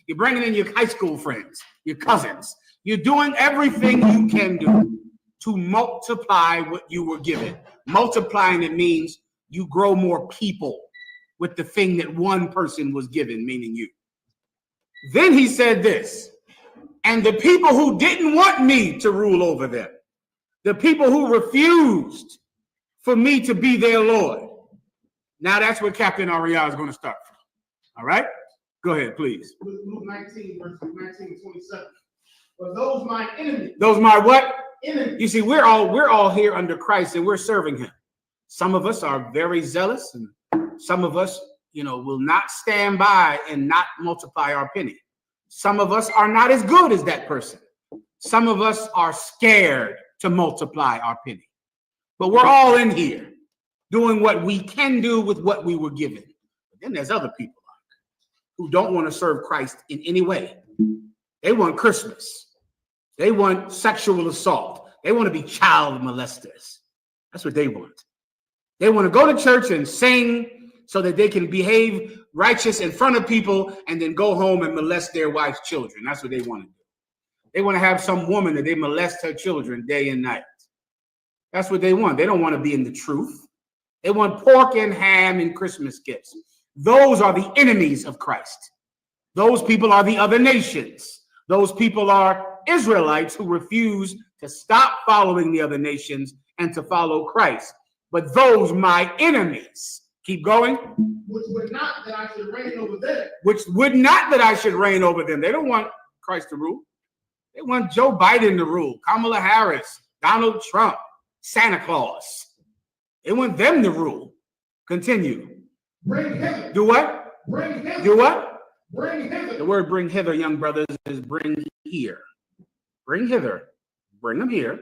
You're bringing in your high school friends, your cousins. You're doing everything you can do to multiply what you were given. Multiplying, it means you grow more people with the thing that one person was given, meaning you. Then he said this, and the people who didn't want me to rule over them, the people who refused for me to be their Lord. Now that's where Captain Ariel is going to start from. All right? Go ahead, please. Luke 19, verses 19 and 27. But those my enemies. Those my what? Enemies. You see, we're all here under Christ and we're serving him. Some of us are very zealous and some of us, will not stand by and not multiply our penny. Some of us are not as good as that person. Some of us are scared to multiply our penny. But we're all in here doing what we can do with what we were given. But then there's other people who don't want to serve Christ in any way. They want Christmas. They want sexual assault. They want to be child molesters. That's what they want. They want to go to church and sing so that they can behave righteous in front of people and then go home and molest their wife's children. That's what they want to do. They want to have some woman that they molest her children day and night. That's what they want. They don't want to be in the truth. They want pork and ham and Christmas gifts. Those are the enemies of Christ. Those people are the other nations. Those people are Israelites who refuse to stop following the other nations and to follow Christ. But those my enemies, keep going. Which would not that I should reign over them. Which would not that I should reign over them. They don't want Christ to rule. They want Joe Biden to rule, Kamala Harris, Donald Trump, Santa Claus. They want them to rule. Continue. Bring hither. Do what? Bring hither. Do what? Bring hither. The word bring hither, young brothers, is bring here. Bring hither. Bring them here.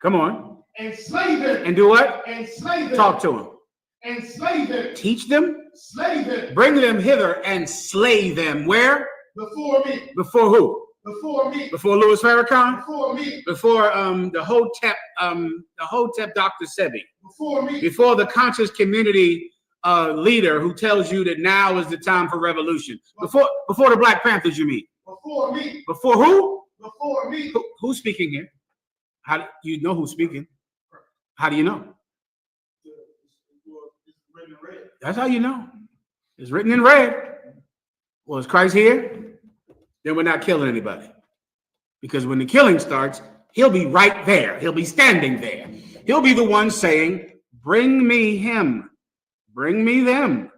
Come on. And slay them. And do what? And slay them. Talk to them. And slay them. Teach them. Slay them. Bring them hither and slay them. Where? Before me. Before who? Before me. Before Louis Farrakhan? Before me. Before the Hotep Dr. Sebi? Before me. Before the conscious community leader who tells you that now is the time for revolution? Before the Black Panthers, you mean? Before me. Before who? Before me. Who's speaking here? How do you know who's speaking? How do you know? That's how you know. It's written in red. Well, is Christ here? Then we're not killing anybody. Because when the killing starts, he'll be right there. He'll be standing there. He'll be the one saying, bring me him. Bring me them.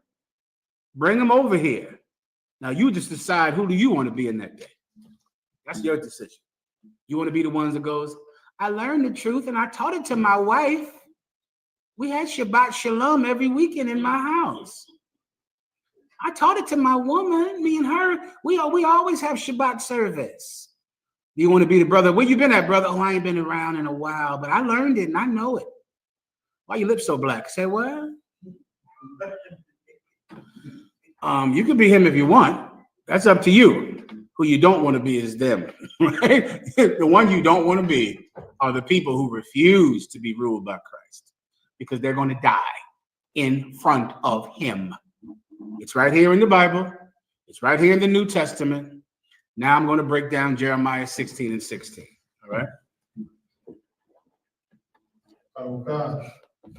Bring them over here. Now you just decide, who do you want to be in that day? That's your decision. You want to be the ones that goes, I learned the truth and I taught it to my wife. We had Shabbat Shalom every weekend in my house. I taught it to my woman, me and her. We always have Shabbat service. You want to be the brother? Where you been at, brother? Oh, I ain't been around in a while, but I learned it and I know it. Why your lips so black? Say what? You can be him if you want. That's up to you. Who you don't want to be is them. Right? The one you don't want to be are the people who refuse to be ruled by Christ, because they're going to die in front of him. It's right here in the Bible. It's right here in the New Testament. Now I'm going to break down Jeremiah 16 and 16. All right. Oh God.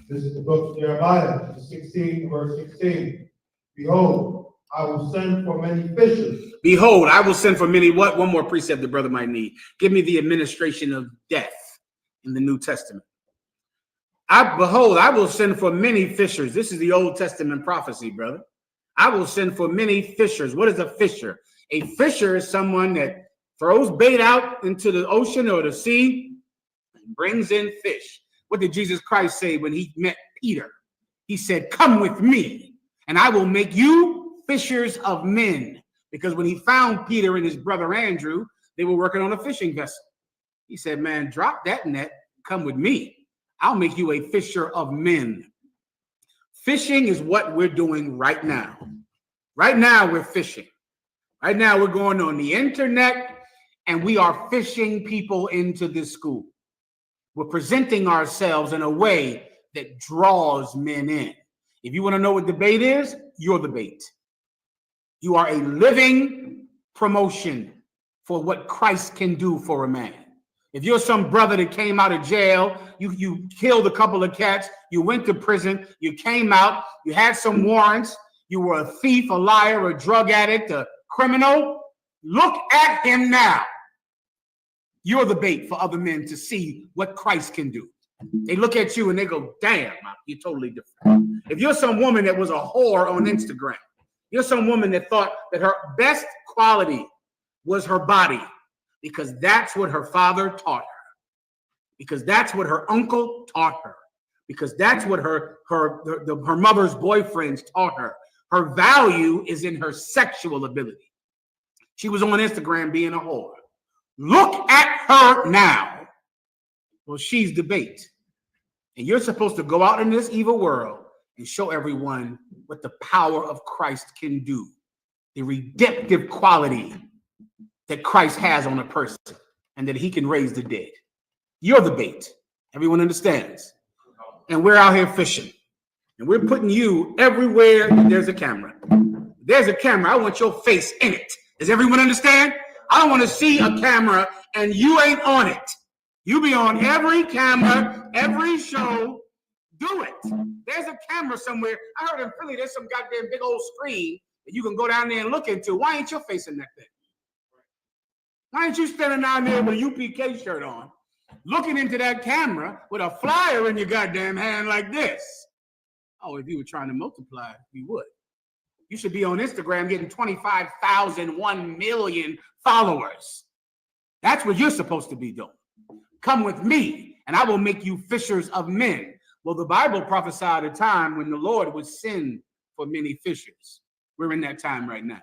This is the book of Jeremiah, 16, verse 16. Behold, I will send for many fishers. Behold, I will send for many what? One more precept the brother might need. Give me the administration of death in the New Testament. Behold, I will send for many fishers. This is the Old Testament prophecy, brother. I will send for many fishers. What is a fisher? A fisher is someone that throws bait out into the ocean or the sea and brings in fish. What did Jesus Christ say when he met Peter? He said, come with me and I will make you fishers of men. Because when he found Peter and his brother Andrew, they were working on a fishing vessel. He said, man, drop that net, come with me. I'll make you a fisher of men. Fishing is what we're doing right now. Right now, we're fishing. Right now, we're going on the internet and we are fishing people into this school. We're presenting ourselves in a way that draws men in. If you want to know what the bait is, you're the bait. You are a living promotion for what Christ can do for a man. If you're some brother that came out of jail, you killed a couple of cats, you went to prison, you came out, you had some warrants, you were a thief, a liar, a drug addict, a criminal, look at him now. You're the bait for other men to see what Christ can do. They look at you and they go, damn, you're totally different. If you're some woman that was a whore on Instagram, you're some woman that thought that her best quality was her body, because that's what her father taught her, because that's what her uncle taught her, because that's what her mother's boyfriends taught her. Her value is in her sexual ability. She was on Instagram being a whore. Look at her now. Well, she's the bait. And you're supposed to go out in this evil world and show everyone what the power of Christ can do. The redemptive quality that Christ has on a person and that he can raise the dead. You're the bait. Everyone understands. And we're out here fishing. And we're putting you everywhere there's a camera. There's a camera. I want your face in it. Does everyone understand? I don't want to see a camera and you ain't on it. You be on every camera, every show. Do it. There's a camera somewhere. I heard in Philly there's some goddamn big old screen that you can go down there and look into. Why ain't your face in that thing? Why ain't you standing down there with a UPK shirt on looking into that camera with a flyer in your goddamn hand like this. Oh, if you were trying to multiply, you would. You should be on Instagram getting 25,000, 1 million followers. That's what you're supposed to be doing. Come with me, and I will make you fishers of men. Well, the Bible prophesied a time when the Lord would send for many fishers. We're in that time right now.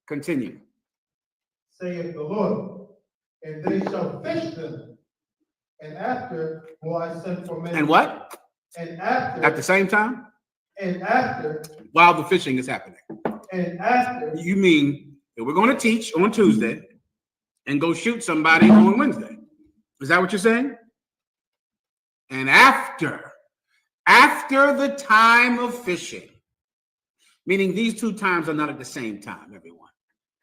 Continue. Saith the Lord, and they shall fish them. And after will I send for many. And what? And after. At the same time? And after. While the fishing is happening. And after. You mean that we're going to teach on Tuesday and go shoot somebody on Wednesday? Is that what you're saying? And after the time of fishing, meaning these two times are not at the same time, everyone.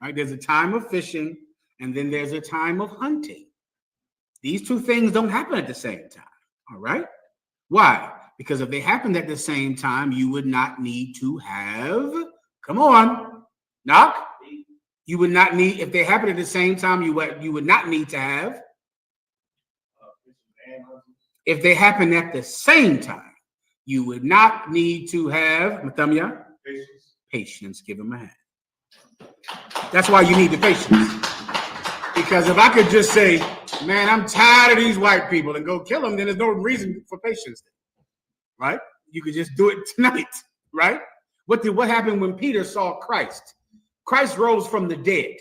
Right? There's a time of fishing, and then there's a time of hunting. These two things don't happen at the same time. All right? Why? Because if they happened at the same time, you would not need to have, come on, knock. You would not need, if they happened at the same time, you would not need to have. If they happen at the same time, you would not need to have, Matamya, patience. Give him a hand. That's why you need the patience. Because if I could just say, man, I'm tired of these white people and go kill them, then there's no reason for patience. Right? You could just do it tonight. Right? What happened when Peter saw Christ? Christ rose from the dead.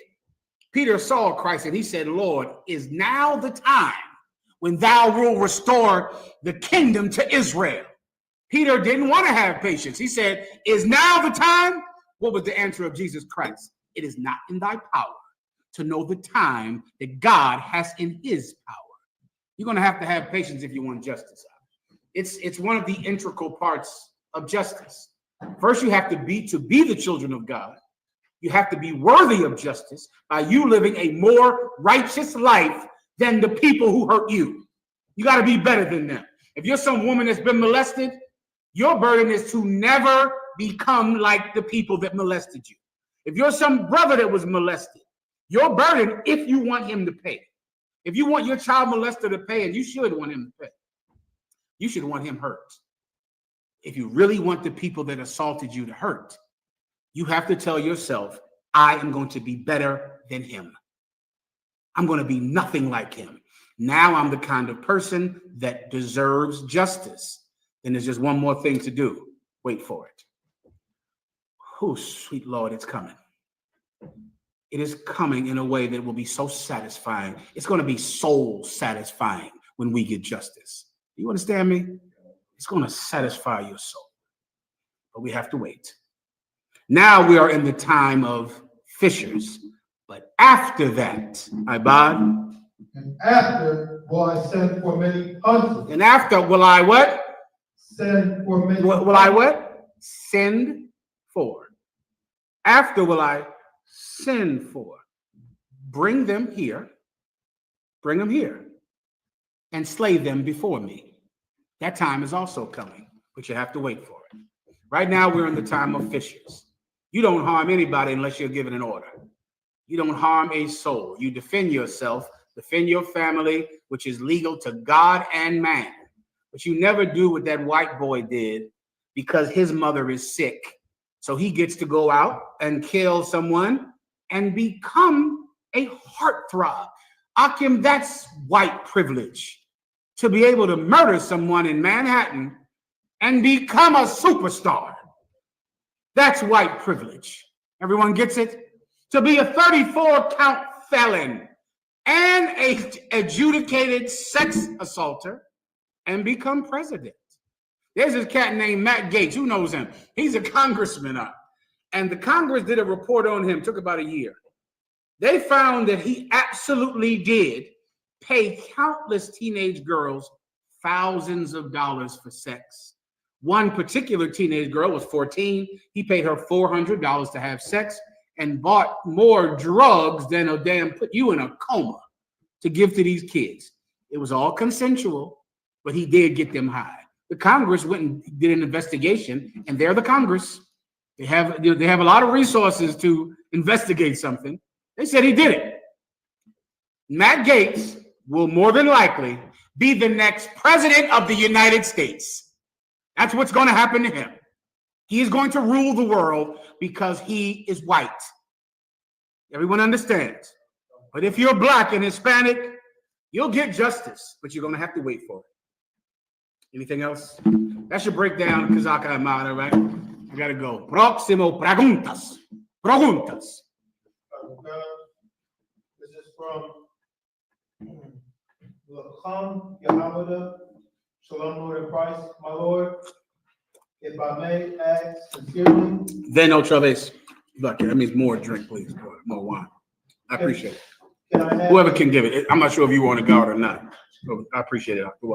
Peter saw Christ and he said, Lord, is now the time when thou will restore the kingdom to Israel. Peter didn't want to have patience. He said, is now the time? What was the answer of Jesus Christ? It is not in thy power to know the time that God has in his power. You're going to have patience if you want justice. It's one of the integral parts of justice. First, you have to be the children of God. You have to be worthy of justice by you living a more righteous life than the people who hurt you. You got to be better than them. If you're some woman that's been molested, your burden is to never become like the people that molested you. If you're some brother that was molested, your burden, if you want him to pay, if you want your child molester to pay, and you should want him to pay, you should want him hurt. If you really want the people that assaulted you to hurt, you have to tell yourself, I am going to be better than him. I'm going to be nothing like him. Now I'm the kind of person that deserves justice. Then there's just one more thing to do. Wait for it. Oh, sweet Lord, it's coming. It is coming in a way that will be so satisfying. It's going to be soul satisfying when we get justice. You understand me? It's going to satisfy your soul. But we have to wait. Now we are in the time of fishers. But after that, Ibad. And after will I send for many hunters. And after will I what? Send for many. Will I what? Send for. After will I send for. Bring them here. Bring them here. And slay them before me. That time is also coming, but you have to wait for it. Right now, we're in the time of fishers. You don't harm anybody unless you're given an order. You don't harm a soul. You defend yourself, defend your family, which is legal to God and man. But you never do what that white boy did because his mother is sick. So he gets to go out and kill someone and become a heartthrob. Akim, that's white privilege. To be able to murder someone in Manhattan and become a superstar. That's white privilege. Everyone gets it? To be a 34-count felon and a adjudicated sex assaulter and become president. There's this cat named Matt Gaetz. Who knows him? He's a congressman. And the Congress did a report on him. Took about a year. They found that he absolutely did pay countless teenage girls thousands of dollars for sex. One particular teenage girl was 14. He paid her $400 to have sex and bought more drugs than a damn put you in a coma to give to these kids. It was all consensual, but he did get them high. The Congress went and did an investigation, and they're the Congress. They have a lot of resources to investigate something. They said he did it. Matt Gaetz will more than likely be the next president of the United States. That's what's going to happen to him. He is going to rule the world because he is white. Everyone understands. But if you're black and Hispanic, you'll get justice, but you're going to have to wait for it. Anything else? That should break down Kazaka Amada, right? I got to go. Próximo preguntas. Preguntas. This is from Lakam Yahamada. Shalom, Lord in Christ, my Lord. If I may ask sincerely. Then otra vez. Look, that means more drink, please. More wine. I appreciate it. Whoever can give it. I'm not sure if you want to go or not. So I appreciate it. Go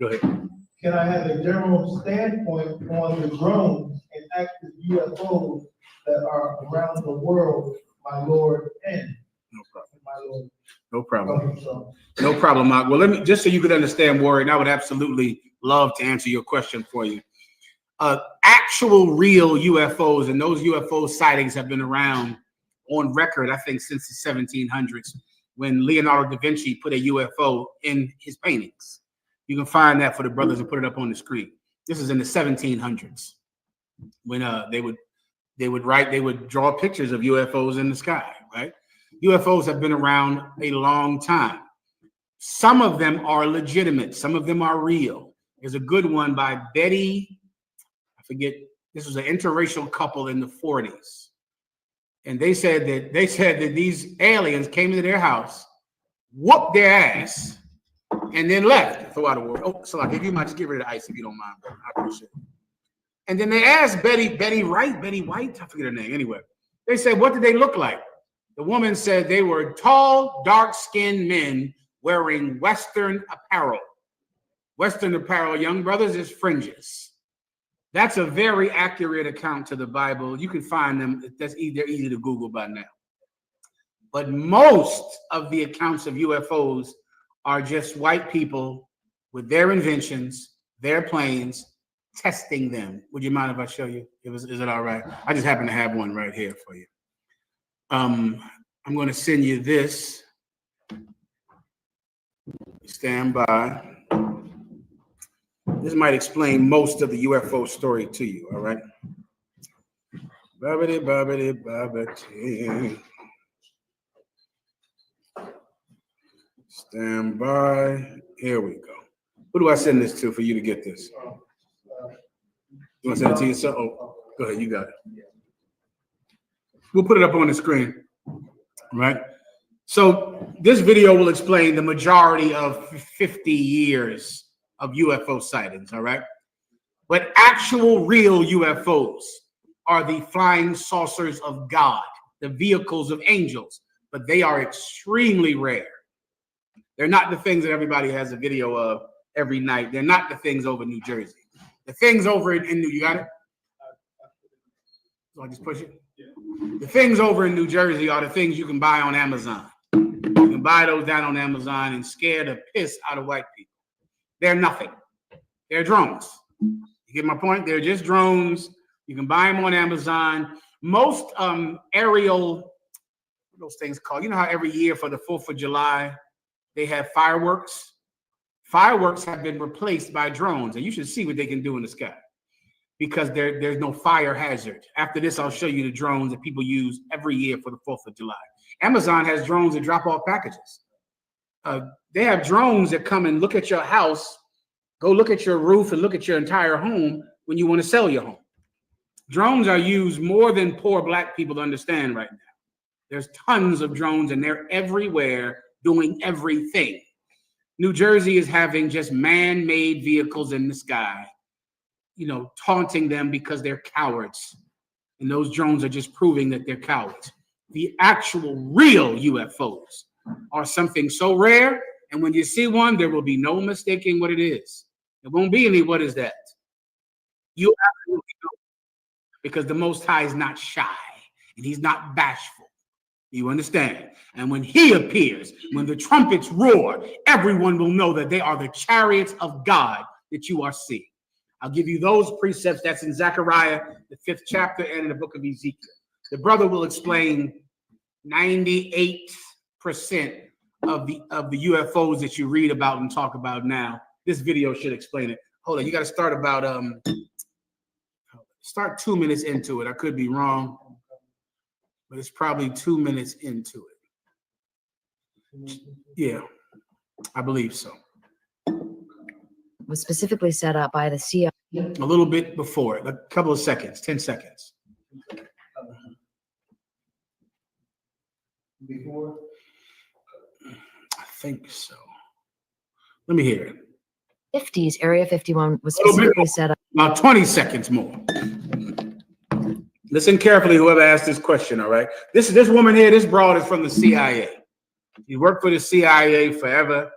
ahead. Can I have a general standpoint on the drones and active UFOs that are around the world, my Lord, and my Lord? No problem. No problem, Mark. Well, let me, just so you could understand, Warren, I would absolutely love to answer your question for you. Actual real UFOs, and those UFO sightings have been around on record, I think, since the 1700s, when Leonardo da Vinci put a UFO in his paintings. You can find that for the brothers and put it up on the screen. This is in the 1700s when they would draw pictures of UFOs in the sky, right? UFOs have been around a long time. Some of them are legitimate. Some of them are real. There's a good one by Betty, I forget, this was an interracial couple in the 40s. And they said that these aliens came into their house, whooped their ass, and then left. Throw out a word. Oh, so I give you my, just get rid of the ice if you don't mind, bro. I appreciate it. And then they asked Betty White, I forget her name. Anyway, they said, what did they look like? The woman said they were tall, dark-skinned men wearing Western apparel. Western apparel, young brothers, is fringes. That's a very accurate account to the Bible. You can find them. They're easy to Google by now. But most of the accounts of UFOs are just white people with their inventions, their planes, testing them. Would you mind if I show you? Is it all right? I just happen to have one right here for you. I'm going to send you this. Stand by. This might explain most of the UFO story to you, all right? Babbity, babbity, babbity. Stand by. Here we go. Who do I send this to for you to get this? You want to send it to yourself? Oh, go ahead. You got it. We'll put it up on the screen, right? So this video will explain the majority of 50 years of UFO sightings, all right? But actual real UFOs are the flying saucers of God, the vehicles of angels, but they are extremely rare. They're not the things that everybody has a video of every night. They're not the things over New Jersey. The things over in New, you got it? So I just push it? Yeah. The things over in New Jersey are the things you can buy on Amazon. You can buy those down on Amazon and scare the piss out of white people. They're nothing. They're drones. You get my point? They're just drones. You can buy them on Amazon. Most aerial, what are those things called? You know how every year for the 4th of July, they have fireworks? Fireworks have been replaced by drones, and you should see what they can do in the sky because there's no fire hazard. After this, I'll show you the drones that people use every year for the 4th of July. Amazon has drones that drop off packages. They have drones that come and look at your house, go look at your roof and look at your entire home when you want to sell your home. Drones are used more than poor black people understand right now. There's tons of drones and they're everywhere doing everything. New Jersey is having just man-made vehicles in the sky, you know, taunting them because they're cowards. And those drones are just proving that they're cowards. The actual real UFOs are something so rare, and when you see one, there will be no mistaking what it is. There won't be any, what is that? You absolutely know, because the Most High is not shy, and he's not bashful. You understand? And when he appears, when the trumpets roar, everyone will know that they are the chariots of God that you are seeing. I'll give you those precepts. That's in Zechariah, the 5th chapter, and in the book of Ezekiel. The brother will explain 98% of the UFOs that you read about and talk about now. This video should explain it. Hold on, you got to start about start 2 minutes into it. I could be wrong, but it's probably 2 minutes into it. Yeah, I believe so. Was specifically set up by the CIA. A little bit before it, a couple of seconds, 10 seconds. Before? I think so. Let me hear it. 50s, Area 51 was specifically set up. About 20 seconds more. Listen carefully, whoever asked this question, all right? This woman here, this broad is from the CIA. She worked for the CIA forever.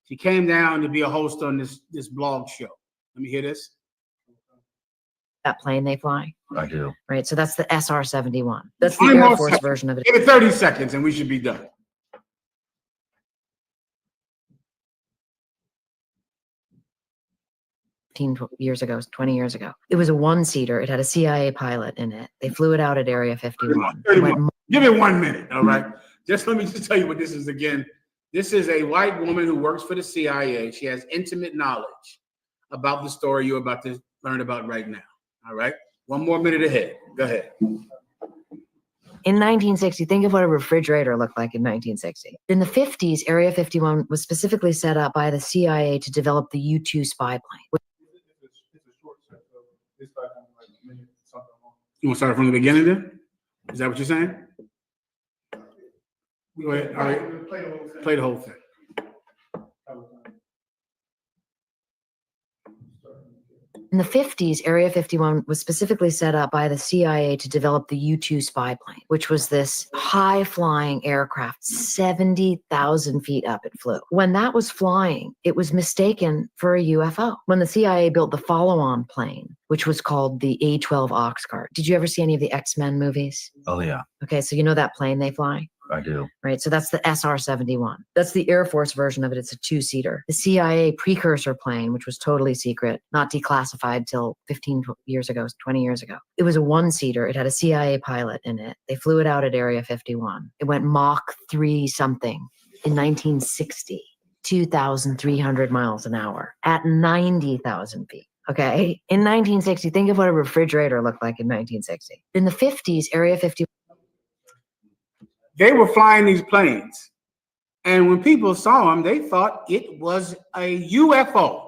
She came down to be a host on this blog show. Let me hear this. That plane they fly. I do. Right, so that's the SR-71. That's the 20 Air more Force seconds. version of it. Give it 30 seconds and we should be done. years ago, 20 years ago. It was a one-seater. It had a CIA pilot in it. They flew it out at Area 51. Give it 1 minute, all right? Let me tell you what this is again. This is a white woman who works for the CIA. She has intimate knowledge about the story you're about to learn about right now, all right? 1 more minute ahead. Go ahead. In 1960, think of what a refrigerator looked like in 1960. In the 50s, Area 51 was specifically set up by the CIA to develop the U-2 spy plane. You want to start from the beginning then? Is that what you're saying? Go ahead. All right. Play the whole thing. In the 50s, Area 51 was specifically set up by the CIA to develop the U-2 spy plane, which was this high-flying aircraft, 70,000 feet up it flew. When that was flying, it was mistaken for a UFO. When the CIA built the follow-on plane, which was called the A-12 Oxcart. Did you ever see any of the X-Men movies? Oh, yeah, Okay, so you know that plane they fly? I do. Right, so that's the SR-71. That's the Air Force version of it. It's a two-seater. The CIA precursor plane, which was totally secret, not declassified till 15 years ago, 20 years ago. It was a one-seater. It had a CIA pilot in it. They flew it out at Area 51. It went Mach 3 something in 1960, 2,300 miles an hour at 90,000 feet. Okay, in 1960, think of what a refrigerator looked like in 1960. In the 50s, Area 51. They were flying these planes. And when people saw them, they thought it was a UFO.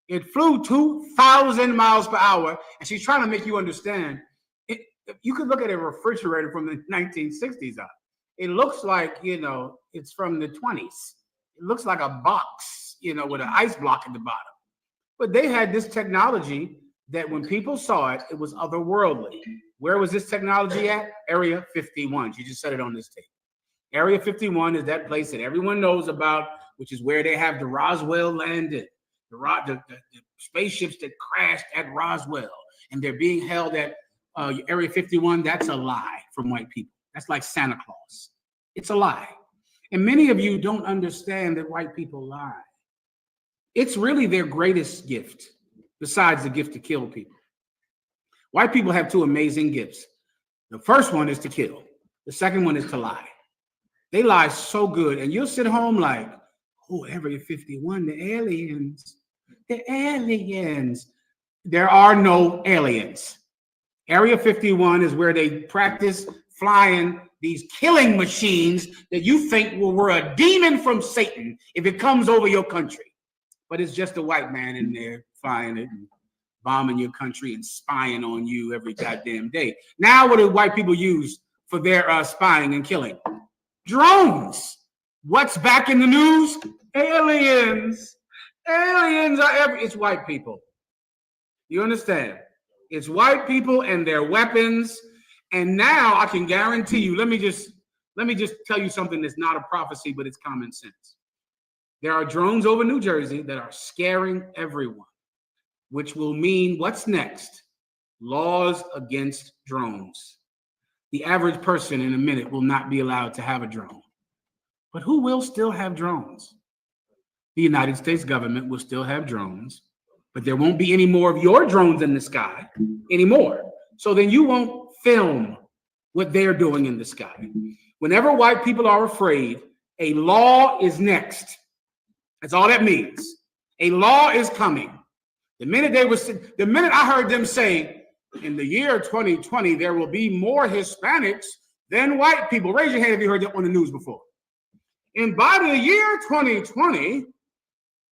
It flew 2,000 miles per hour. And she's trying to make you understand. You could look at a refrigerator from the 1960s up. It looks like, it's from the 20s. It looks like a box, with an ice block at the bottom. But they had this technology that when people saw it, it was otherworldly. Where was this technology at? Area 51. She just said it on this tape. Area 51 is that place that everyone knows about, which is where they have the Roswell landed, the spaceships that crashed at Roswell, and they're being held at Area 51. That's a lie from white people. That's like Santa Claus. It's a lie. And many of you don't understand that white people lie. It's really their greatest gift, besides the gift to kill people. White people have two amazing gifts. The first one is to kill. The second one is to lie. They lie so good, and you'll sit home like, oh, Area 51, the aliens. The aliens. There are no aliens. Area 51 is where they practice flying these killing machines that you think were a demon from Satan if it comes over your country. But it's just a white man in there flying it and bombing your country and spying on you every goddamn day. Now, what do white people use for their spying and killing? Drones. What's back in the news? Aliens. Aliens are it's white people. You understand? It's white people and their weapons. And now I can guarantee you, let me just tell you something that's not a prophecy, but it's common sense. There are drones over New Jersey that are scaring everyone, which will mean what's next? Laws against drones. The average person in a minute will not be allowed to have a drone. But who will still have drones? The United States government will still have drones, but there won't be any more of your drones in the sky anymore. So then you won't film what they're doing in the sky. Whenever white people are afraid, A law is next. That's all that means. A law is coming. The minute I heard them say, in the year 2020, there will be more Hispanics than white people. Raise your hand if you heard that on the news before. And by the year 2020,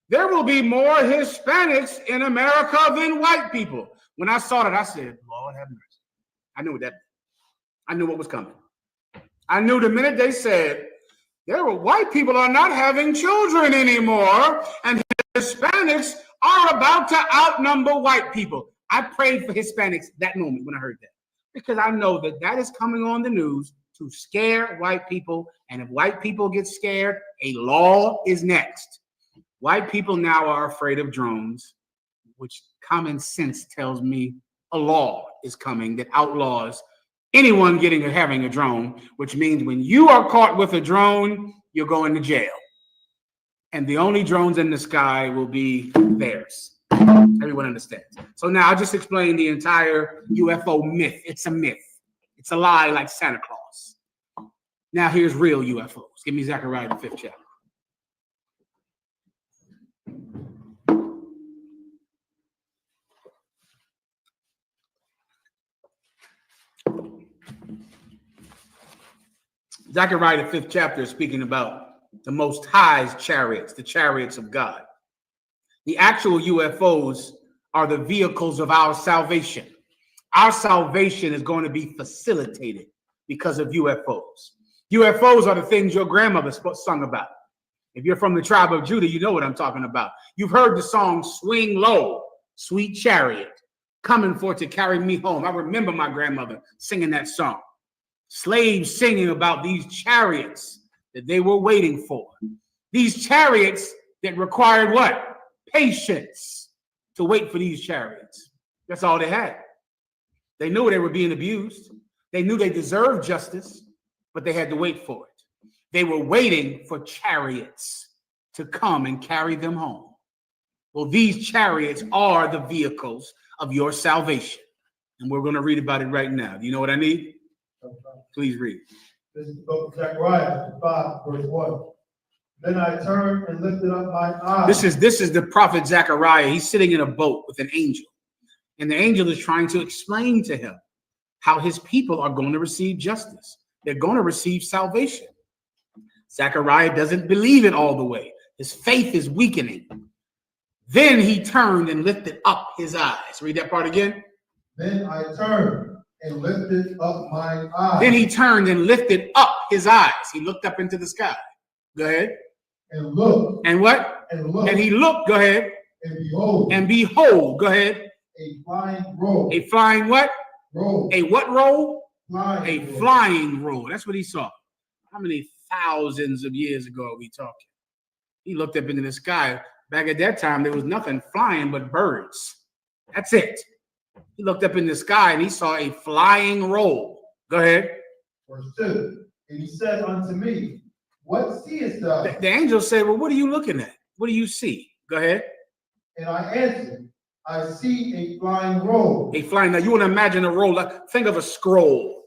there will be more Hispanics in America than white people. When I saw that, I said, Lord have mercy. I knew that. I knew what was coming. I knew the minute they said, white people are not having children anymore, and Hispanics are about to outnumber white people. I prayed for Hispanics that moment when I heard that, because I know that that is coming on the news to scare white people. And if white people get scared, a law is next. White people now are afraid of drones, which common sense tells me a law is coming that outlaws anyone getting or having a drone, which means when you are caught with a drone, you're going to jail. And the only drones in the sky will be theirs. Everyone understands. So now I just explained the entire UFO myth. It's a myth. It's a lie like Santa Claus. Now here's real UFOs. Give me Zechariah, the 5th chapter. Zechariah, the 5th chapter, is speaking about the Most High's chariots, the chariots of God. The actual UFOs are the vehicles of our salvation. Our salvation is going to be facilitated because of UFOs. UFOs are the things your grandmother sung about. If you're from the tribe of Judah, you know what I'm talking about. You've heard the song, Swing Low, Sweet Chariot, coming for to carry me home. I remember my grandmother singing that song. Slaves singing about these chariots that they were waiting for. These chariots that required what? Patience to wait for these chariots. That's all they had. They knew they were being abused. They knew they deserved justice, but they had to wait for it. They were waiting for chariots to come and carry them home. Well, these chariots are the vehicles of your salvation. And we're going to read about it right now. Do you know what I need? Please read. This is the book of Zechariah, 5, verse 1. Then I turned and lifted up my eyes. This is the prophet Zechariah. He's sitting in a boat with an angel. And the angel is trying to explain to him how his people are going to receive justice. They're going to receive salvation. Zechariah doesn't believe it all the way. His faith is weakening. Then he turned and lifted up his eyes. Read that part again. Then I turned and lifted up my eyes. Then he turned and lifted up his eyes. He looked up into the sky. Go ahead. And looked. And what? And looked. And he looked. Go ahead. And behold. And behold. Go ahead. A flying roll. A flying what? Roll. A what roll? Flying A roll. flying roll. That's what he saw. How many thousands of years ago are we talking? He looked up into the sky. Back at that time, there was nothing flying but birds. That's it. He looked up in the sky and he saw a flying roll. Go ahead. Verse 2. And he said unto me, what seest thou? The angel said, well, what are you looking at? What do you see? Go ahead. And I answered, I see a flying roll. A flying. Now you want to imagine a roll. Think of a scroll,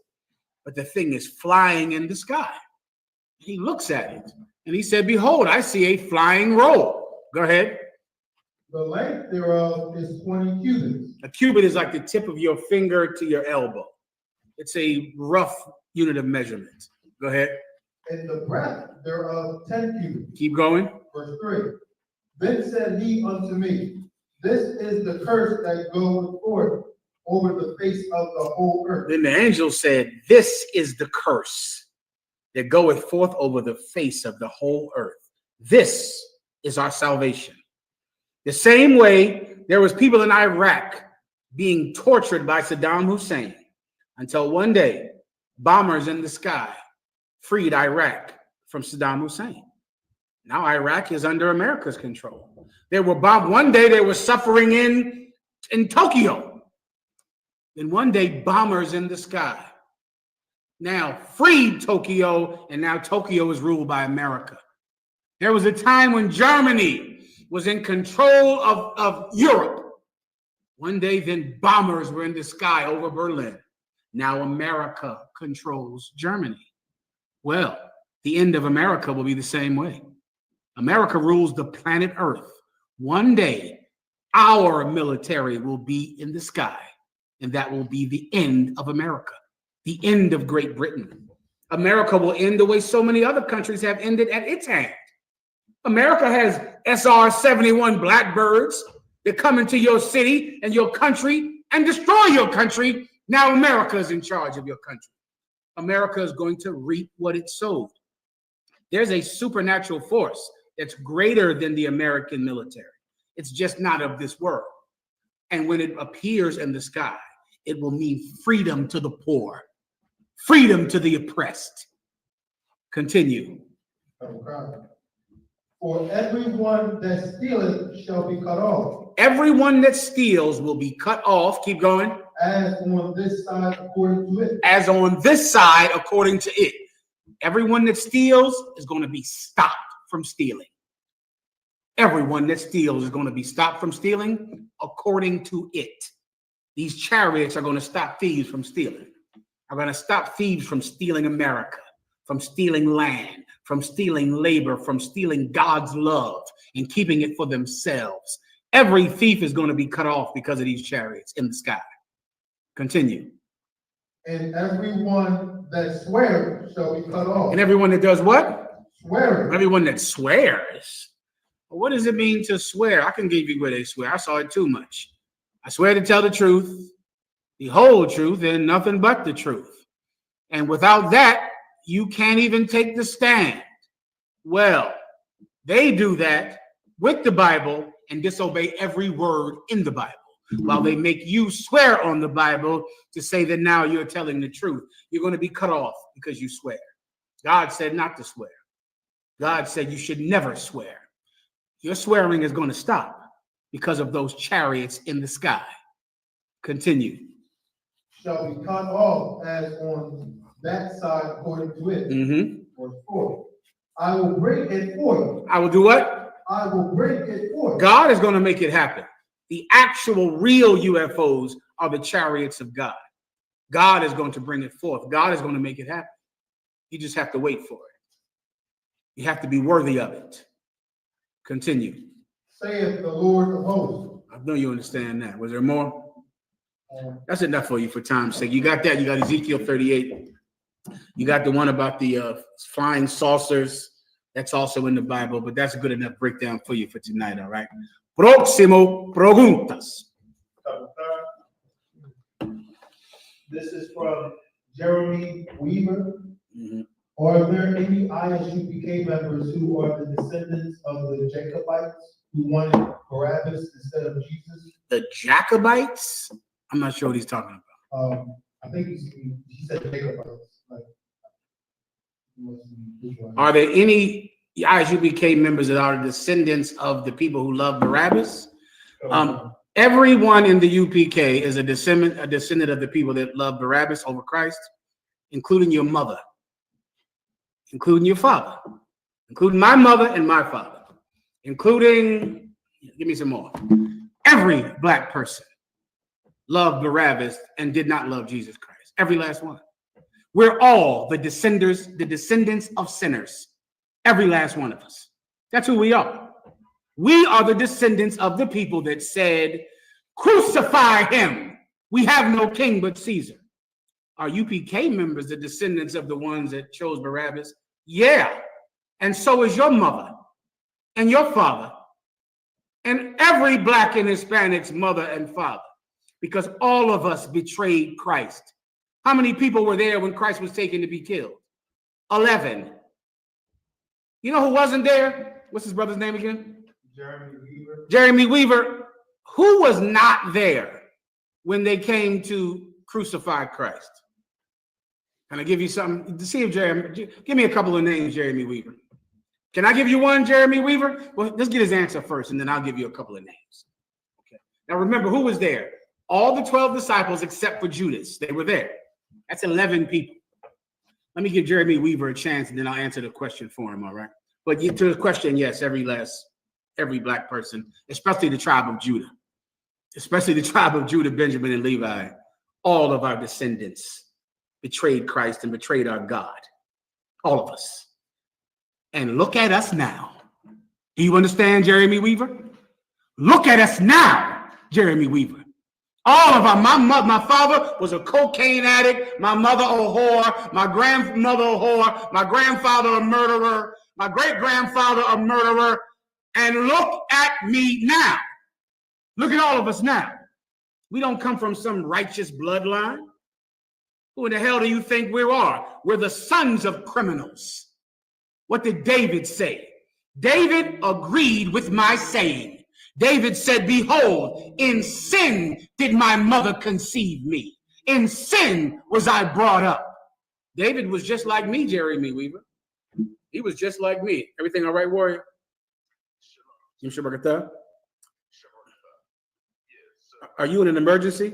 but the thing is flying in the sky. He looks at it and he said, behold, I see a flying roll. Go ahead. The length thereof is 20 cubits. A cubit is like the tip of your finger to your elbow. It's a rough unit of measurement. Go ahead. And the breadth thereof 10 cubits. Keep going. Verse 3. Then said he unto me, this is the curse that goeth forth over the face of the whole earth. Then the angel said, this is the curse that goeth forth over the face of the whole earth. This is our salvation. The same way there was people in Iraq being tortured by Saddam Hussein until one day bombers in the sky freed Iraq from Saddam Hussein. Now Iraq is under America's control. They were bombed. One day they were suffering in Tokyo. Then one day bombers in the sky now freed Tokyo, and now Tokyo is ruled by America. There was a time when Germany was in control of Europe. One day, then bombers were in the sky over Berlin. Now America controls Germany. Well, The end of America will be the same way. America rules the planet Earth. One day, our military will be in the sky, and that will be the end of America, the end of Great Britain. America will end the way so many other countries have ended at its hand. America has SR-71 Blackbirds that come into your city and your country and destroy your country. Now America is in charge of your country. America is going to reap what it sowed. There's a supernatural force that's greater than the American military. It's just not of this world. And when it appears in the sky, it will mean freedom to the poor, freedom to the oppressed. Continue. For everyone that stealeth shall be cut off. Everyone that steals will be cut off. Keep going. As on this side according to it. As on this side according to it. Everyone that steals is going to be stopped from stealing. Everyone that steals is going to be stopped from stealing according to it. These chariots are going to stop thieves from stealing. Are going to stop thieves from stealing America, from stealing land, from stealing labor, from stealing God's love and keeping it for themselves. Every thief is going to be cut off because of these chariots in the sky. Continue. And everyone that swears shall be cut off. And everyone that does what? Swear. Everyone that swears. What does it mean to swear? I can give you where they swear. I saw it too much. I swear to tell the truth, the whole truth, and nothing but the truth. And without that, you can't even take the stand. Well, they do that with the Bible and disobey every word in the Bible, while they make you swear on the Bible to say that now you're telling the truth. You're going to be cut off because you swear. God said not to swear. God said you should never swear. Your swearing is going to stop because of those chariots in the sky. Continue. Shall be cut off as on that side according to it. Verse 4. I will break it forth. I will do what? I will break it forth. God is going to make it happen. The actual real UFOs are the chariots of God. God is going to bring it forth. God is going to make it happen. You just have to wait for it. You have to be worthy of it. Continue. Saith the Lord of hosts. I know you understand that. Was there more? That's enough for you for time's sake. You got that. You got Ezekiel 38. You got the one about the flying saucers. That's also in the Bible, but that's a good enough breakdown for you for tonight, all right? Próximo preguntas. This is from Jeremy Weaver. Are there any ISUPK members who are the descendants of the Jacobites who wanted Barabbas instead of Jesus? The Jacobites? I'm not sure what he's talking about. I think he said Jacobites. Are there any ISUPK members that are descendants of the people who love Barabbas? Everyone in the UPK is a descendant of the people that love Barabbas over Christ, including your mother, including your father, including my mother and my father, including, give me some more. Every black person loved Barabbas and did not love Jesus Christ. Every last one. We're all the descendants of sinners. Every last one of us. That's who we are. We are the descendants of the people that said, crucify him. We have no king but Caesar. Are UPK members the descendants of the ones that chose Barabbas? Yeah. And so is your mother and your father and every black and Hispanic's mother and father, because all of us betrayed Christ. How many people were there when Christ was taken to be killed? 11. You know who wasn't there? What's his brother's name again? Jeremy Weaver. Jeremy Weaver. Who was not there when they came to crucify Christ? Can I give you something to see if Jeremy, give me a couple of names, Jeremy Weaver. Can I give you one, Jeremy Weaver? Well, let's get his answer first, and then I'll give you a couple of names. Okay. Now remember, who was there? All the 12 disciples except for Judas. They were there. That's 11 people. Let me give Jeremy Weaver a chance, and then I'll answer the question for him, all right? But to the question, yes, every black person, especially the tribe of Judah, Benjamin, and Levi, all of our descendants betrayed Christ and betrayed our God. All of us. And look at us now. Do you understand, Jeremy Weaver? Look at us now, Jeremy Weaver. All of our, my father was a cocaine addict, my mother a whore, my grandmother a whore, my grandfather a murderer, my great-grandfather a murderer. And look at me now. Look at all of us now. We don't come from some righteous bloodline. Who in the hell do you think we are? We're the sons of criminals. What did David say? David agreed with my saying. David said, behold, in sin did my mother conceive me. In sin was I brought up. David was just like me, Jeremy Weaver. He was just like me. Everything all right, warrior? Are you in an emergency?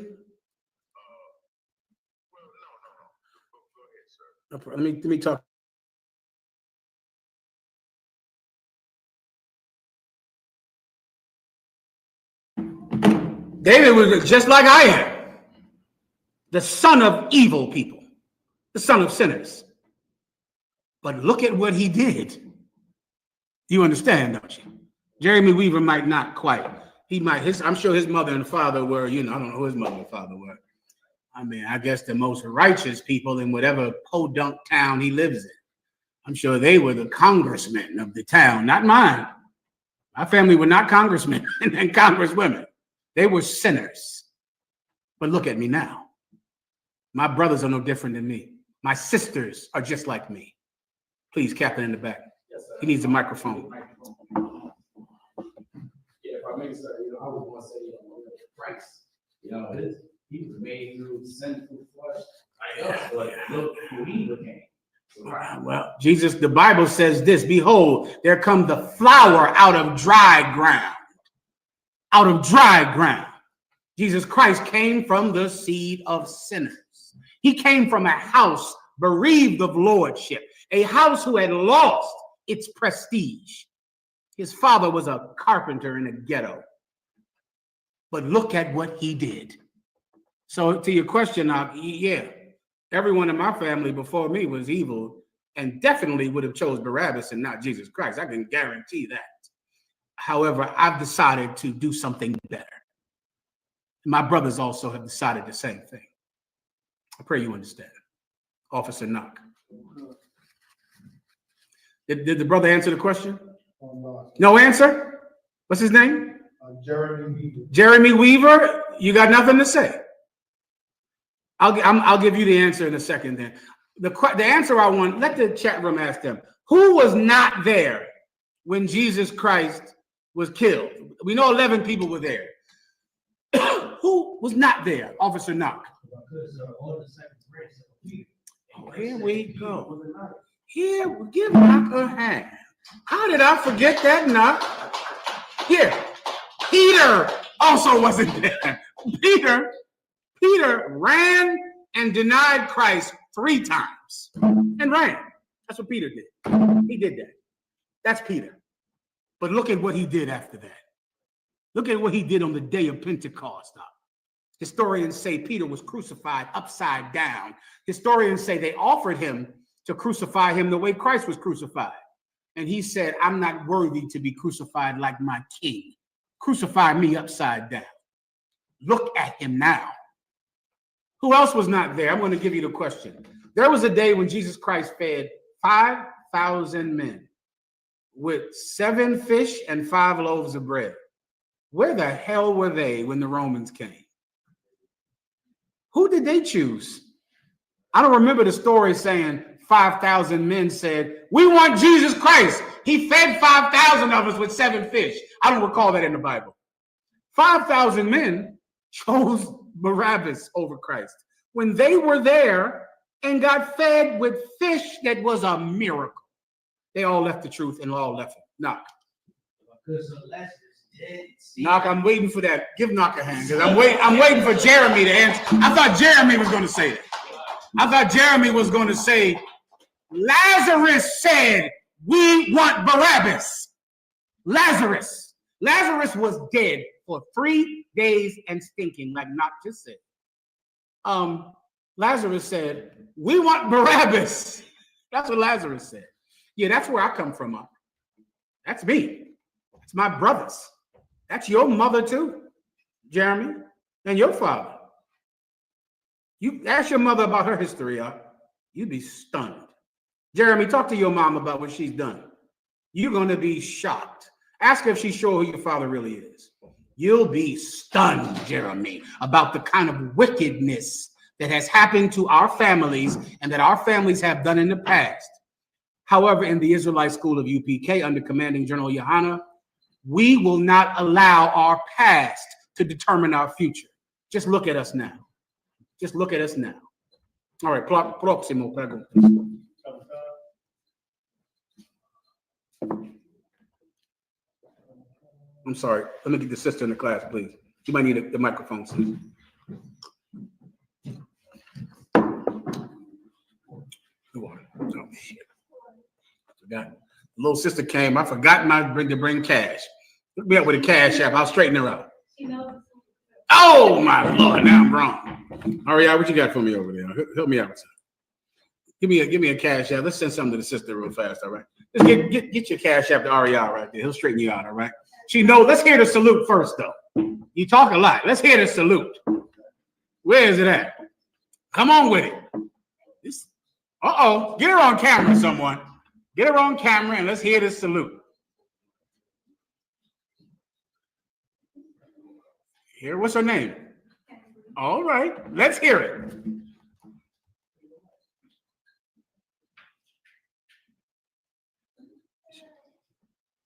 Let me talk. David was just like I am, the son of evil people, the son of sinners. But look at what he did. You understand, don't you? Jeremy Weaver might not quite. He might. I'm sure his mother and father were, I don't know who his mother and father were. I mean, I guess the most righteous people in whatever podunk town he lives in. I'm sure they were the congressmen of the town, not mine. My family were not congressmen and congresswomen. They were sinners. But look at me now. My brothers are no different than me. My sisters are just like me. Please, Captain in the back. Yes, He needs a microphone. Yeah, if I may, sir, I was going to say, Christ, he was made through sinful flesh, but look who he became. Well, Jesus, the Bible says this, behold, there comes the flower out of dry ground. Out of dry ground. Jesus Christ came from the seed of sinners. He came from a house bereaved of lordship, a house who had lost its prestige. His father was a carpenter in a ghetto. But look at what he did. So to your question, yeah, everyone in my family before me was evil and definitely would have chose Barabbas and not Jesus Christ. I can guarantee that. However, I've decided to do something better. My brothers also have decided the same thing. I pray you understand. Officer Knock. Did the brother answer the question? No answer? What's his name? Jeremy Weaver. Jeremy Weaver, you got nothing to say. I'll give you the answer in a second then. The answer I want, let the chat room ask them. Who was not there when Jesus Christ was killed? We know 11 people were there. Who was not there? Officer Knock. Oh, here we go. Here, give Knock a hand. How did I forget that, Knock? Here, Peter also wasn't there. Peter ran and denied Christ 3 times and ran. That's what Peter did. He did that. That's Peter. But look at what he did after that. Look at what he did on the day of Pentecost. Historians say Peter was crucified upside down. Historians say they offered him to crucify him the way Christ was crucified. And he said, I'm not worthy to be crucified like my king. Crucify me upside down. Look at him now. Who else was not there? I'm going to give you the question. There was a day when Jesus Christ fed 5,000 men with 7 fish and 5 loaves of bread. Where the hell were they when the Romans came? Who did they choose? I don't remember the story saying 5,000 men said, we want Jesus Christ. He fed 5,000 of us with 7 fish. I don't recall that in the Bible. 5,000 men chose Barabbas over Christ when they were there and got fed with fish that was a miracle. They all left the truth and all left it. Knock. Knock, I'm waiting for that. Give Knock a hand, because I'm waiting for Jeremy to answer. I thought Jeremy was going to say that. I thought Jeremy was going to say, Lazarus said, we want Barabbas. Lazarus was dead for 3 days and stinking, like Knock just said. Lazarus said, we want Barabbas. That's what Lazarus said. Yeah, that's where I come from. That's me. That's my brothers. That's your mother too, Jeremy, and your father. You ask your mother about her history, you'd be stunned. Jeremy, talk to your mom about what she's done. You're going to be shocked. Ask her if she's sure who your father really is. You'll be stunned, Jeremy, about the kind of wickedness that has happened to our families and that our families have done in the past. However, in the Israelite School of UPK under commanding General Yohana, we will not allow our past to determine our future. Just look at us now. Just look at us now. All right, próximo pregunta. I'm sorry. Let me get the sister in the class, please. You might need the microphone, sis. Oh, shit. I forgot. The little sister came. I forgot to bring cash. Look me up with a cash app. I'll straighten her out. Oh, my Lord. Now I'm wrong. All right, what you got for me over there? Help me out. Give me a cash app. Let's send something to the sister real fast, all right? Let's get your cash app to Ariel right there. He'll straighten you out, all right? She knows. Let's hear the salute first, though. You talk a lot. Let's hear the salute. Where is it at? Come on with it. Get her on camera, someone. Get her on camera and let's hear the salute. Here, what's her name? All right, let's hear it.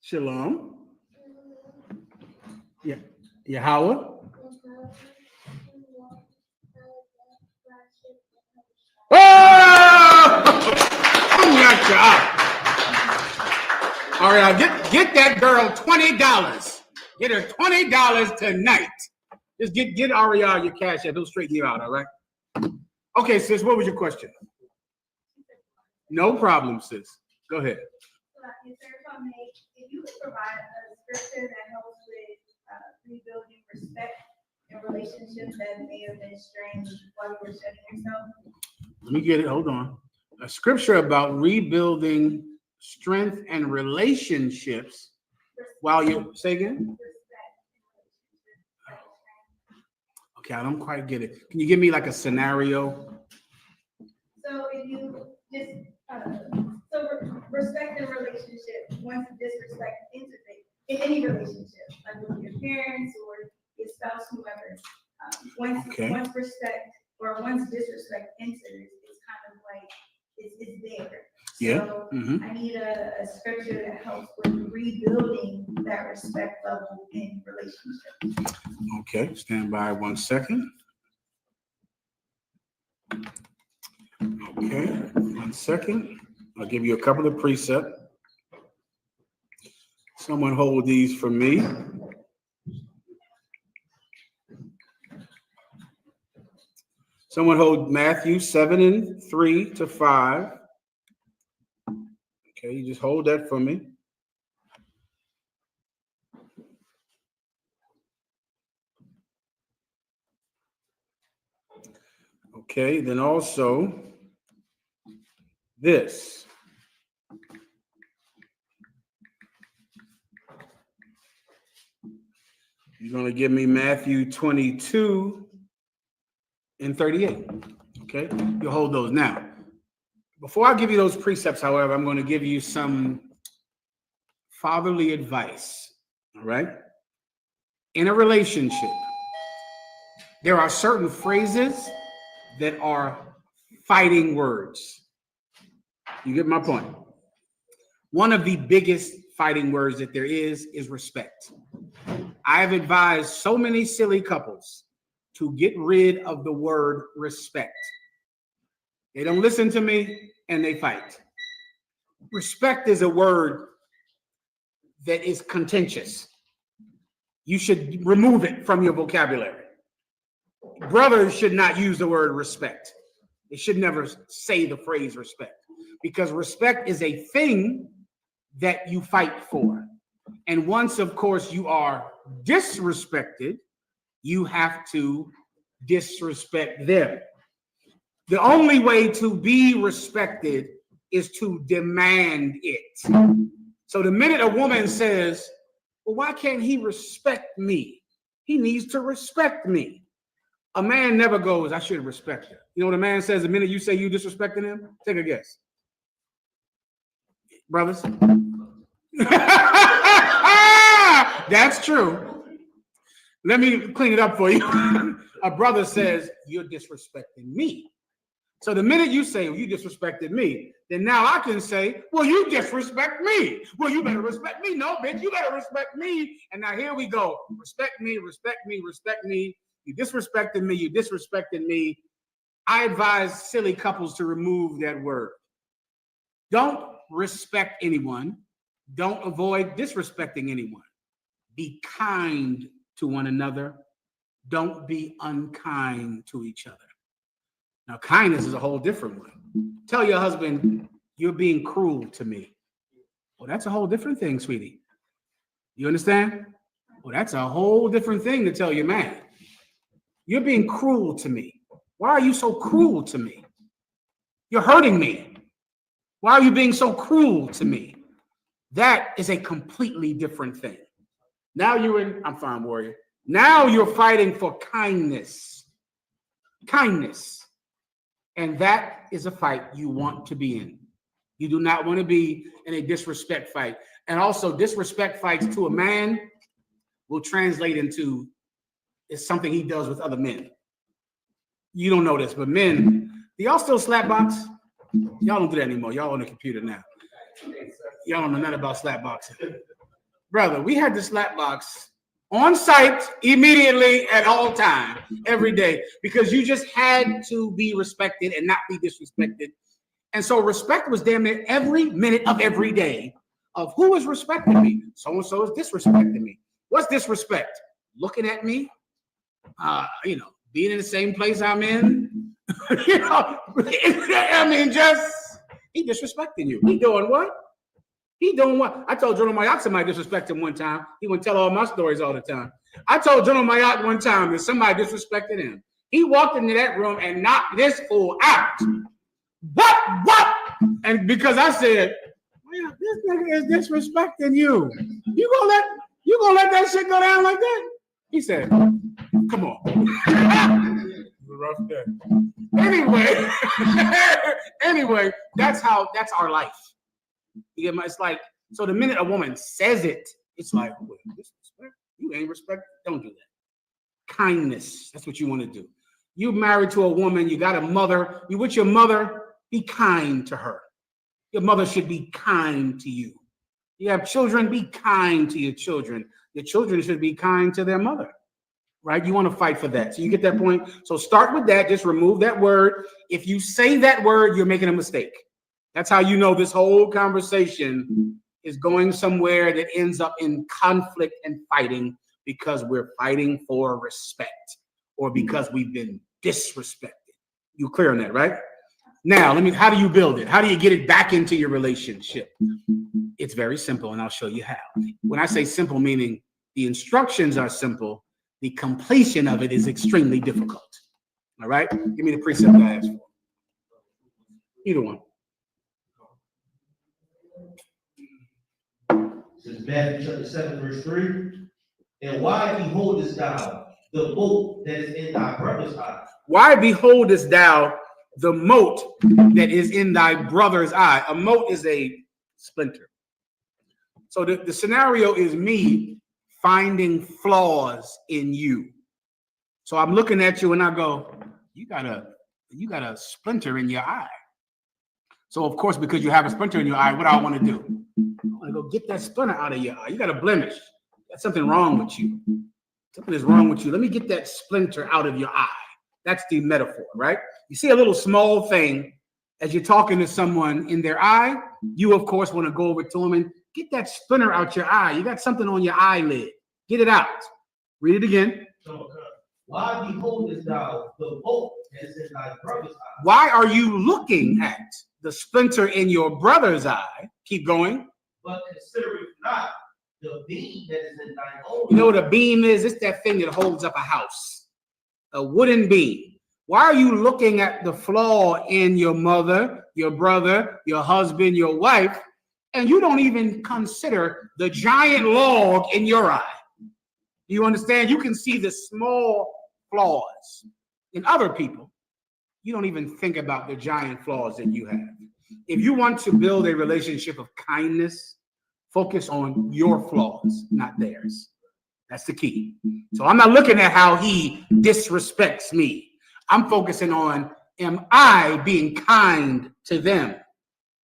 Shalom. Yeah, Yahweh. All right, get that girl $20. Get her $20 tonight. Just get Ariel your cash app. He'll straighten you out, all right? Okay, sis, what was your question? No problem, sis. Go ahead. If you could provide a scripture that helps with rebuilding respect in relationships that may have been strained while you were studying yourself. Let me get it. Hold on. A scripture about rebuilding strength and relationships while you say again? Okay, I don't quite get it. Can you give me like a scenario? So if you just respect in relationship, once disrespect enters in any relationship, like with your parents or your spouse, whoever. Once respect or once disrespect enters, it's kind of like it's there. So I need a scripture that helps with rebuilding that respect level in relationships. Okay, stand by 1 second. Okay, 1 second. I'll give you a couple of precepts. Someone hold these for me. Someone hold Matthew 7:3-5. Okay, you just hold that for me. Okay, then also this. You're going to give me Matthew 22:38. Okay, you hold those. Now, before I give you those precepts, however, I'm going to give you some fatherly advice. All right. In a relationship, there are certain phrases that are fighting words. You get my point? One of the biggest fighting words that there is respect. I have advised so many silly couples to get rid of the word respect. They don't listen to me and they fight. Respect is a word that is contentious. You should remove it from your vocabulary. Brothers should not use the word respect. They should never say the phrase respect, because respect is a thing that you fight for. And once, of course, you are disrespected, you have to disrespect them. The only way to be respected is to demand it. So the minute a woman says, well, why can't he respect me? He needs to respect me. A man never goes, I should respect her. You know what a man says the minute you say you disrespecting him? Take a guess. Brothers? That's true. Let me clean it up for you. A brother says, you're disrespecting me. So the minute you say, well, you disrespected me, then now I can say, well, you disrespect me. Well, you better respect me. No, bitch, you better respect me. And now here we go. Respect me, respect me, respect me. You disrespected me, you disrespected me. I advise silly couples to remove that word. Don't respect anyone. Don't avoid disrespecting anyone. Be kind to one another. Don't be unkind to each other. Now, kindness is a whole different one. Tell your husband, you're being cruel to me. Well, that's a whole different thing, sweetie. You understand? Well, that's a whole different thing to tell your man. You're being cruel to me. Why are you so cruel to me? You're hurting me. Why are you being so cruel to me? That is a completely different thing. Now you're in, I'm fine, warrior. Now you're fighting for kindness. Kindness. And that is a fight you want to be in. You do not want to be in a disrespect fight. And also, disrespect fights to a man will translate into it's something he does with other men. You don't know this, but men, do y'all still slap box? Y'all don't do that anymore. Y'all on the computer now. Y'all don't know nothing about slap boxing. Brother, we had the slap box on site immediately at all time, every day, because you just had to be respected and not be disrespected. And so respect was damn near every minute of every day of who is respecting me. So-and-so is disrespecting me. What's disrespect? Looking at me, being in the same place I'm in, I mean, just, he disrespecting you. He doing what? He doing what? I told General Mayock somebody disrespected him one time. He would tell all my stories all the time. I told General Mayock one time that somebody disrespected him. He walked into that room and knocked this fool out. What? And because I said, man, this nigga is disrespecting you. You gonna let that shit go down like that? He said, come on. Rough day. Anyway, that's our life. It's like, so the minute a woman says it, it's like, well, disrespect. You ain't respect. Don't do that. Kindness. That's what you want to do. You married to a woman, you got a mother, you with your mother, be kind to her. Your mother should be kind to you. You have children, be kind to your children. Your children should be kind to their mother, right? You want to fight for that. So you get that point? So start with that. Just remove that word. If you say that word, you're making a mistake. That's how you know this whole conversation is going somewhere that ends up in conflict and fighting because we're fighting for respect or because we've been disrespected. You clear on that, right? Now, how do you build it? How do you get it back into your relationship? It's very simple, and I'll show you how. When I say simple, meaning the instructions are simple, the completion of it is extremely difficult. All right? Give me the precept I asked for. Either one. This is Matthew chapter 7, verse 3. And why beholdest thou the mote that is in thy brother's eye? Why beholdest thou the mote that is in thy brother's eye? A mote is a splinter. So the scenario is me finding flaws in you. So I'm looking at you and I go, you got a splinter in your eye. So of course, because you have a splinter in your eye, what do I want to do? I want to go get that splinter out of your eye. You got a blemish. There's something wrong with you. Something is wrong with you. Let me get that splinter out of your eye. That's the metaphor, right? You see a little small thing as you're talking to someone in their eye, you of course want to go over to them and get that splinter out your eye. You got something on your eyelid. Get it out. Read it again. Why beholdest thou the mote that is in thy brother's eye? Why are you looking at the splinter in your brother's eye? Keep going. But considereth not the beam that is in thine own. You know what a beam is? It's that thing that holds up a house. A wooden beam. Why are you looking at the flaw in your mother, your brother, your husband, your wife, and you don't even consider the giant log in your eye? Do you understand? You can see the small flaws in other people. You don't even think about the giant flaws that you have. If you want to build a relationship of kindness, focus on your flaws, not theirs. That's the key. So I'm not looking at how he disrespects me. I'm focusing on, am I being kind to them?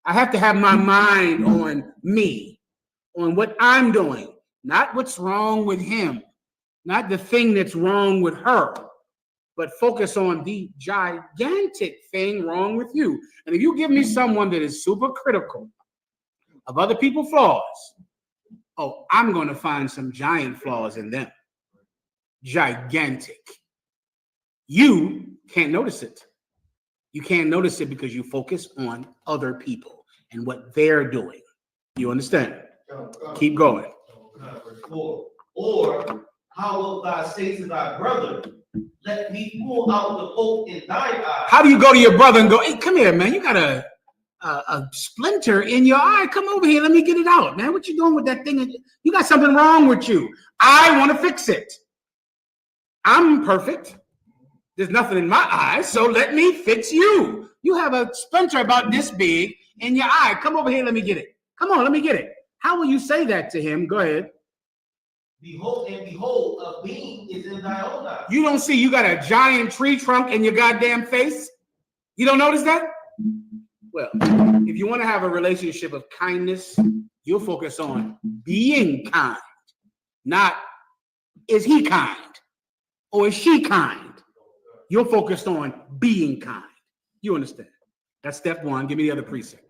I have to have my mind on me, on what I'm doing, not what's wrong with him, not the thing that's wrong with her, but focus on the gigantic thing wrong with you. And if you give me someone that is super critical of other people's flaws, oh, I'm going to find some giant flaws in them. Gigantic. You can't notice it. You can't notice it because you focus on other people and what they're doing. You understand? Keep going. Or how wilt thou say to thy brother, let me pull out the poke in thine eye? How do you go to your brother and go, hey, come here, man, you got a splinter in your eye. Come over here, let me get it out, man. What you doing with that thing? You got something wrong with you. I want to fix it. I'm perfect. There's nothing in my eye, so let me fix you. You have a splinter about this big in your eye. Come over here, let me get it. Come on, let me get it. How will you say that to him? Go ahead. Behold, a beam is in thy own eye. You don't see you got a giant tree trunk in your goddamn face? You don't notice that? Well, if you want to have a relationship of kindness, you'll focus on being kind, not is he kind or is she kind? You're focused on being kind. You understand? That's step one. Give me the other precept.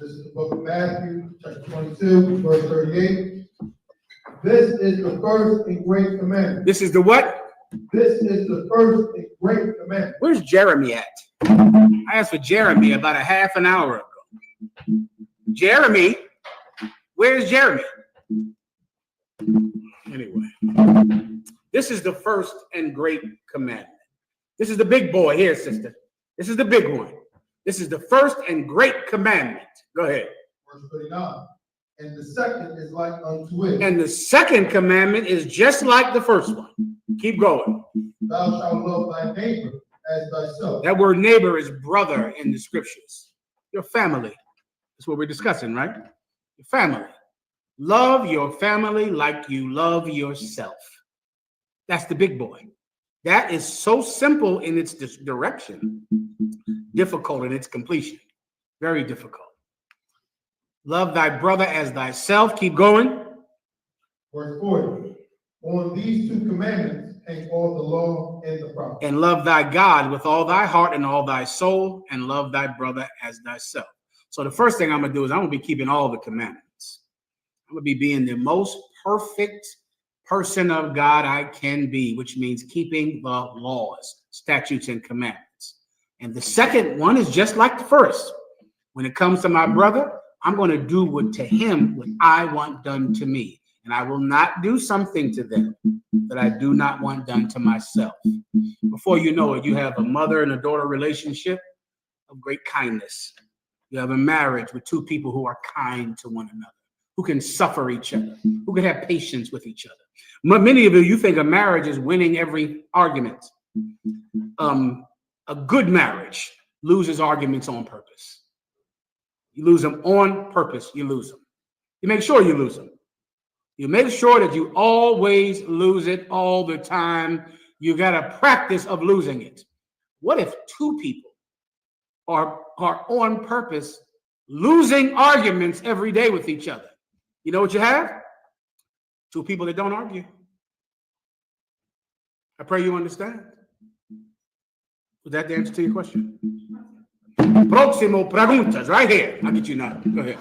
This is the book of Matthew, chapter 22, verse 38. This is the first and great commandment. This is the what? This is the first and great commandment. Where's Jeremy at? I asked for Jeremy about a half an hour ago. Jeremy? Where's Jeremy? Anyway, this is the first and great commandment. This is the big boy here, sister. This is the big one. This is the first and great commandment. Go ahead. Verse 39. And the second is like unto it. And the second commandment is just like the first one. Keep going. Thou shalt love thy neighbor as thyself. That word neighbor is brother in the scriptures. Your family. That's what we're discussing, right? Your family. Love your family like you love yourself. That's the big boy. That is so simple in its direction, difficult in its completion. Very difficult. Love thy brother as thyself. Keep going. Verse 40. On these two commandments hang all the law and the prophets. And love thy God with all thy heart and all thy soul, and love thy brother as thyself. So the first thing I'm going to do is I'm going to be keeping all the commandments. I'm going to be being the most perfect person of God I can be, which means keeping the laws, statutes, and commandments. And the second one is just like the first. When it comes to my brother, I'm going to do what to him what I want done to me. And I will not do something to them that I do not want done to myself. Before you know it, you have a mother and a daughter relationship of great kindness. You have a marriage with two people who are kind to one another, who can suffer each other, who can have patience with each other. Many of you think a marriage is winning every argument. A good marriage loses arguments on purpose. You lose them on purpose. You lose them. You make sure you lose them. You make sure that you always lose it all the time. You got a practice of losing it. What if two people are on purpose losing arguments every day with each other? You know what you have? Two people that don't argue. I pray you understand. Was that the answer to your question? Próximo preguntas, right here. I'll get you now. Go ahead.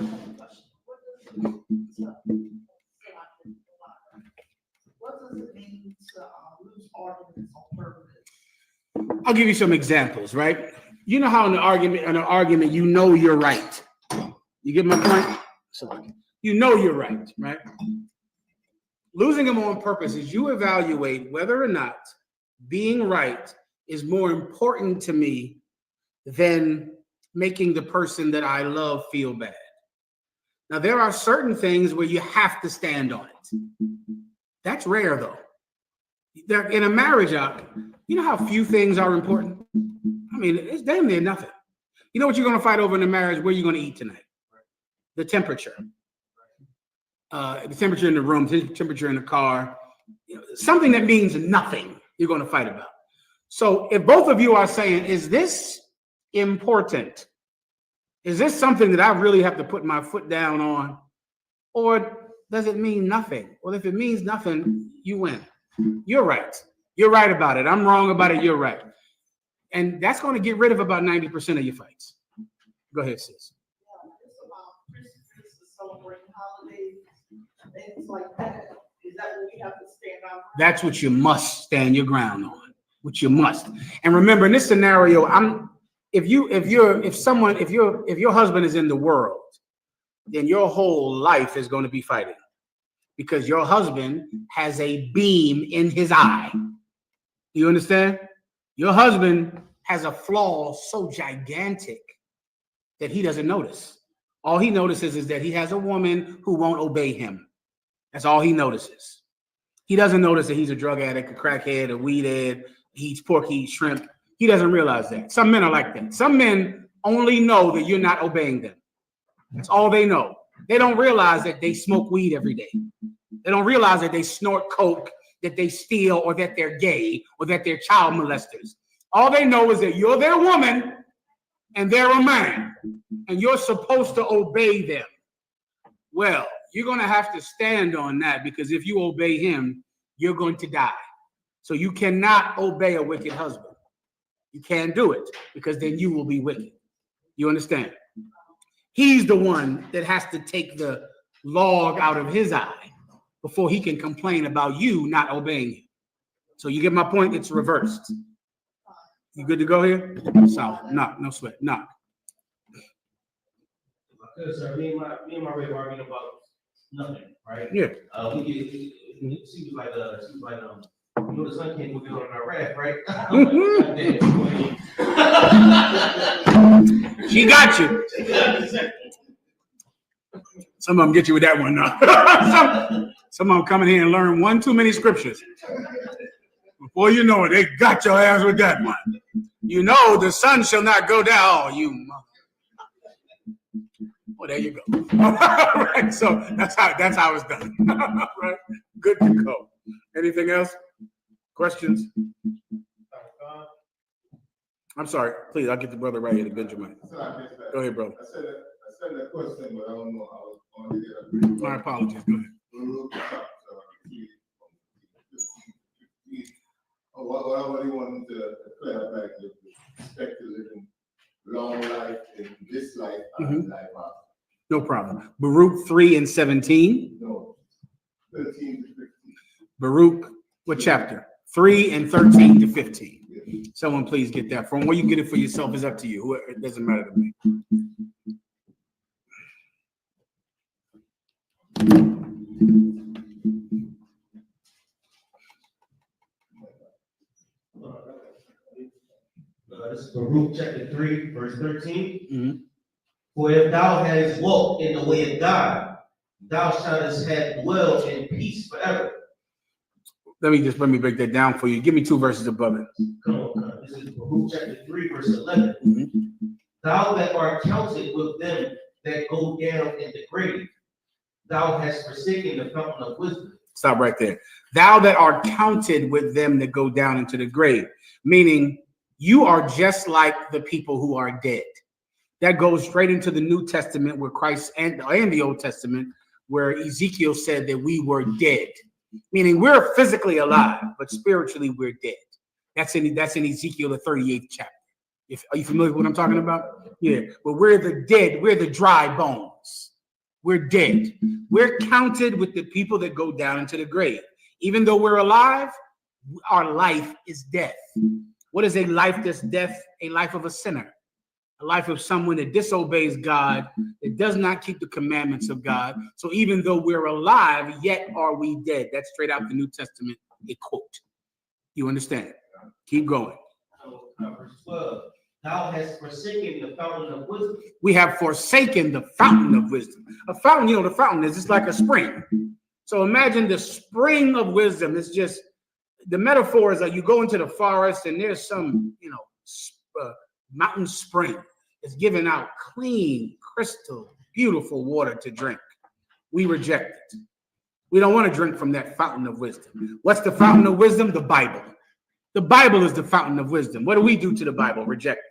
What does it mean to lose arguments on purpose? I'll give you some examples, right? You know how in an argument, you know you're right. You get my point? So you know you're right, right? Losing them on purpose is you evaluate whether or not being right is more important to me than making the person that I love feel bad. Now, there are certain things where you have to stand on it. That's rare, though. In a marriage, you know how few things are important? I mean, it's damn near nothing. You know what you're going to fight over in a marriage? Where you're going to eat tonight? The temperature. The temperature in the room, the temperature in the car. Something that means nothing, you're going to fight about. So if both of you are saying, is this important? Is this something that I really have to put my foot down on? Or does it mean nothing? Well, if it means nothing, you win. You're right. You're right about it. I'm wrong about it. You're right. And that's going to get rid of about 90% of your fights. Go ahead, sis. It's about Christmas, celebrating holidays, things like that. Is that what we have to stand on? That's what you must stand your ground on. Which you must. And remember, in this scenario, if your husband is in the world, then your whole life is going to be fighting, because your husband has a beam in his eye. You understand? Your husband has a flaw so gigantic that he doesn't notice. All he notices is that he has a woman who won't obey him. That's all he notices. He doesn't notice that he's a drug addict, a crackhead, a weed head, he eats pork, he eats shrimp. He doesn't realize that. Some men are like that. Some men only know that you're not obeying them. That's all they know. They don't realize that they smoke weed every day. They don't realize that they snort coke, that they steal, or that they're gay, or that they're child molesters. All they know is that you're their woman and they're a man, and you're supposed to obey them. Well, you're going to have to stand on that, because if you obey him, you're going to die. So you cannot obey a wicked husband. You can't do it, because then you will be wicked. You understand? He's the one that has to take the log out of his eye before he can complain about you not obeying him. So you get my point? It's reversed. You good to go here? Solid. Knock. No sweat. Knock. Good, sir. Me and my rib arguing about nothing, right? Yeah. She was like, you know, the sun came with you on our raft, right? She got you. Some of them get you with that one now. Some of them come in here and learn one too many scriptures. Before you know it, they got your ass with that one. You know the sun shall not go down. Oh, you mother. Well, there you go. Right, so that's how it's done. Right? Good to go. Anything else? Questions? I'm sorry. Please, I'll get the brother right here, to Benjamin. Go ahead, brother. I said that question, but I don't know how it's going to get. My apologies. Go ahead. What do you want to clarify? Expect to live in long life in this life and life after. No problem. Baruch 3:17. No, 13 to 15. Baruch, what chapter? 3 and 13 to 15. Someone please get that from. Where you get it for yourself is up to you. It doesn't matter to me. This is Baruch chapter 3, verse 13. For if thou hadst walked in the way of God, thou shouldest have dwelled in peace forever. Let me break that down for you. Give me 2 verses above it. Come on. This is Baruch chapter 3, verse 11. Thou that art counted with them that go down in the grave, thou hast forsaken the fountain of wisdom. Stop right there. Thou that art counted with them that go down into the grave, meaning you are just like the people who are dead. That goes straight into the New Testament where Christ and the Old Testament, where Ezekiel said that we were dead, meaning we're physically alive, but spiritually we're dead. That's in Ezekiel, the 38th chapter. Are you familiar with what I'm talking about? Yeah, but we're the dead. We're the dry bones. We're dead. We're counted with the people that go down into the grave. Even though we're alive, our life is death. What is a life that's death? A life of a sinner. A life of someone that disobeys God, that does not keep the commandments of God. So even though we're alive, yet are we dead. That's straight out the New Testament, a quote. You understand? Keep going. So, verse 12. Thou hast forsaken the fountain of wisdom. We have forsaken the fountain of wisdom. A fountain, you know, the fountain is just like a spring. So imagine the spring of wisdom. It's just, the metaphor is that you go into the forest and there's some, you know, mountain spring. It's giving out clean, crystal, beautiful water to drink. We reject it. We don't want to drink from that fountain of wisdom. What's the fountain of wisdom? The Bible. The Bible is the fountain of wisdom. What do we do to the Bible? Reject it.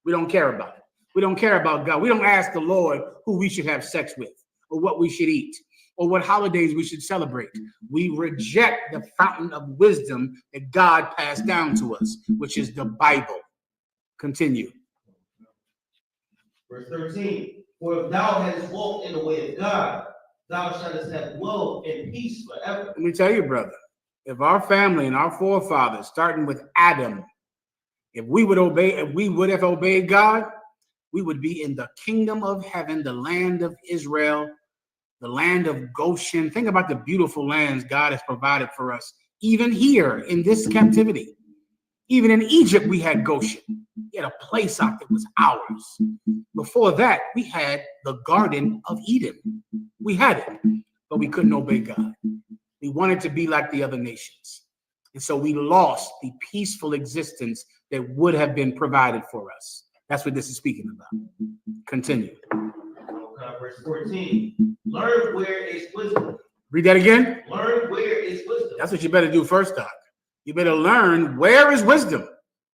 We don't care about it. We don't care about God. We don't ask the Lord who we should have sex with, or what we should eat, or what holidays we should celebrate. We reject the fountain of wisdom that God passed down to us, which is the Bible. Continue. Verse 13. For if thou hadst walked in the way of God, thou shalt have wealth and peace forever. Let me tell you, brother, if our family and our forefathers, starting with Adam, if we would have obeyed God, we would be in the kingdom of heaven, the land of Israel, the land of Goshen. Think about the beautiful lands God has provided for us, even here in this captivity. Even in Egypt, we had Goshen. We had a place out that was ours. Before that, we had the Garden of Eden. We had it, but we couldn't obey God. We wanted to be like the other nations. And so we lost the peaceful existence that would have been provided for us. That's what this is speaking about. Continue. Verse 14. Learn where is wisdom. Read that again. Learn where is wisdom. That's what you better do first, Doc. You better learn where is wisdom.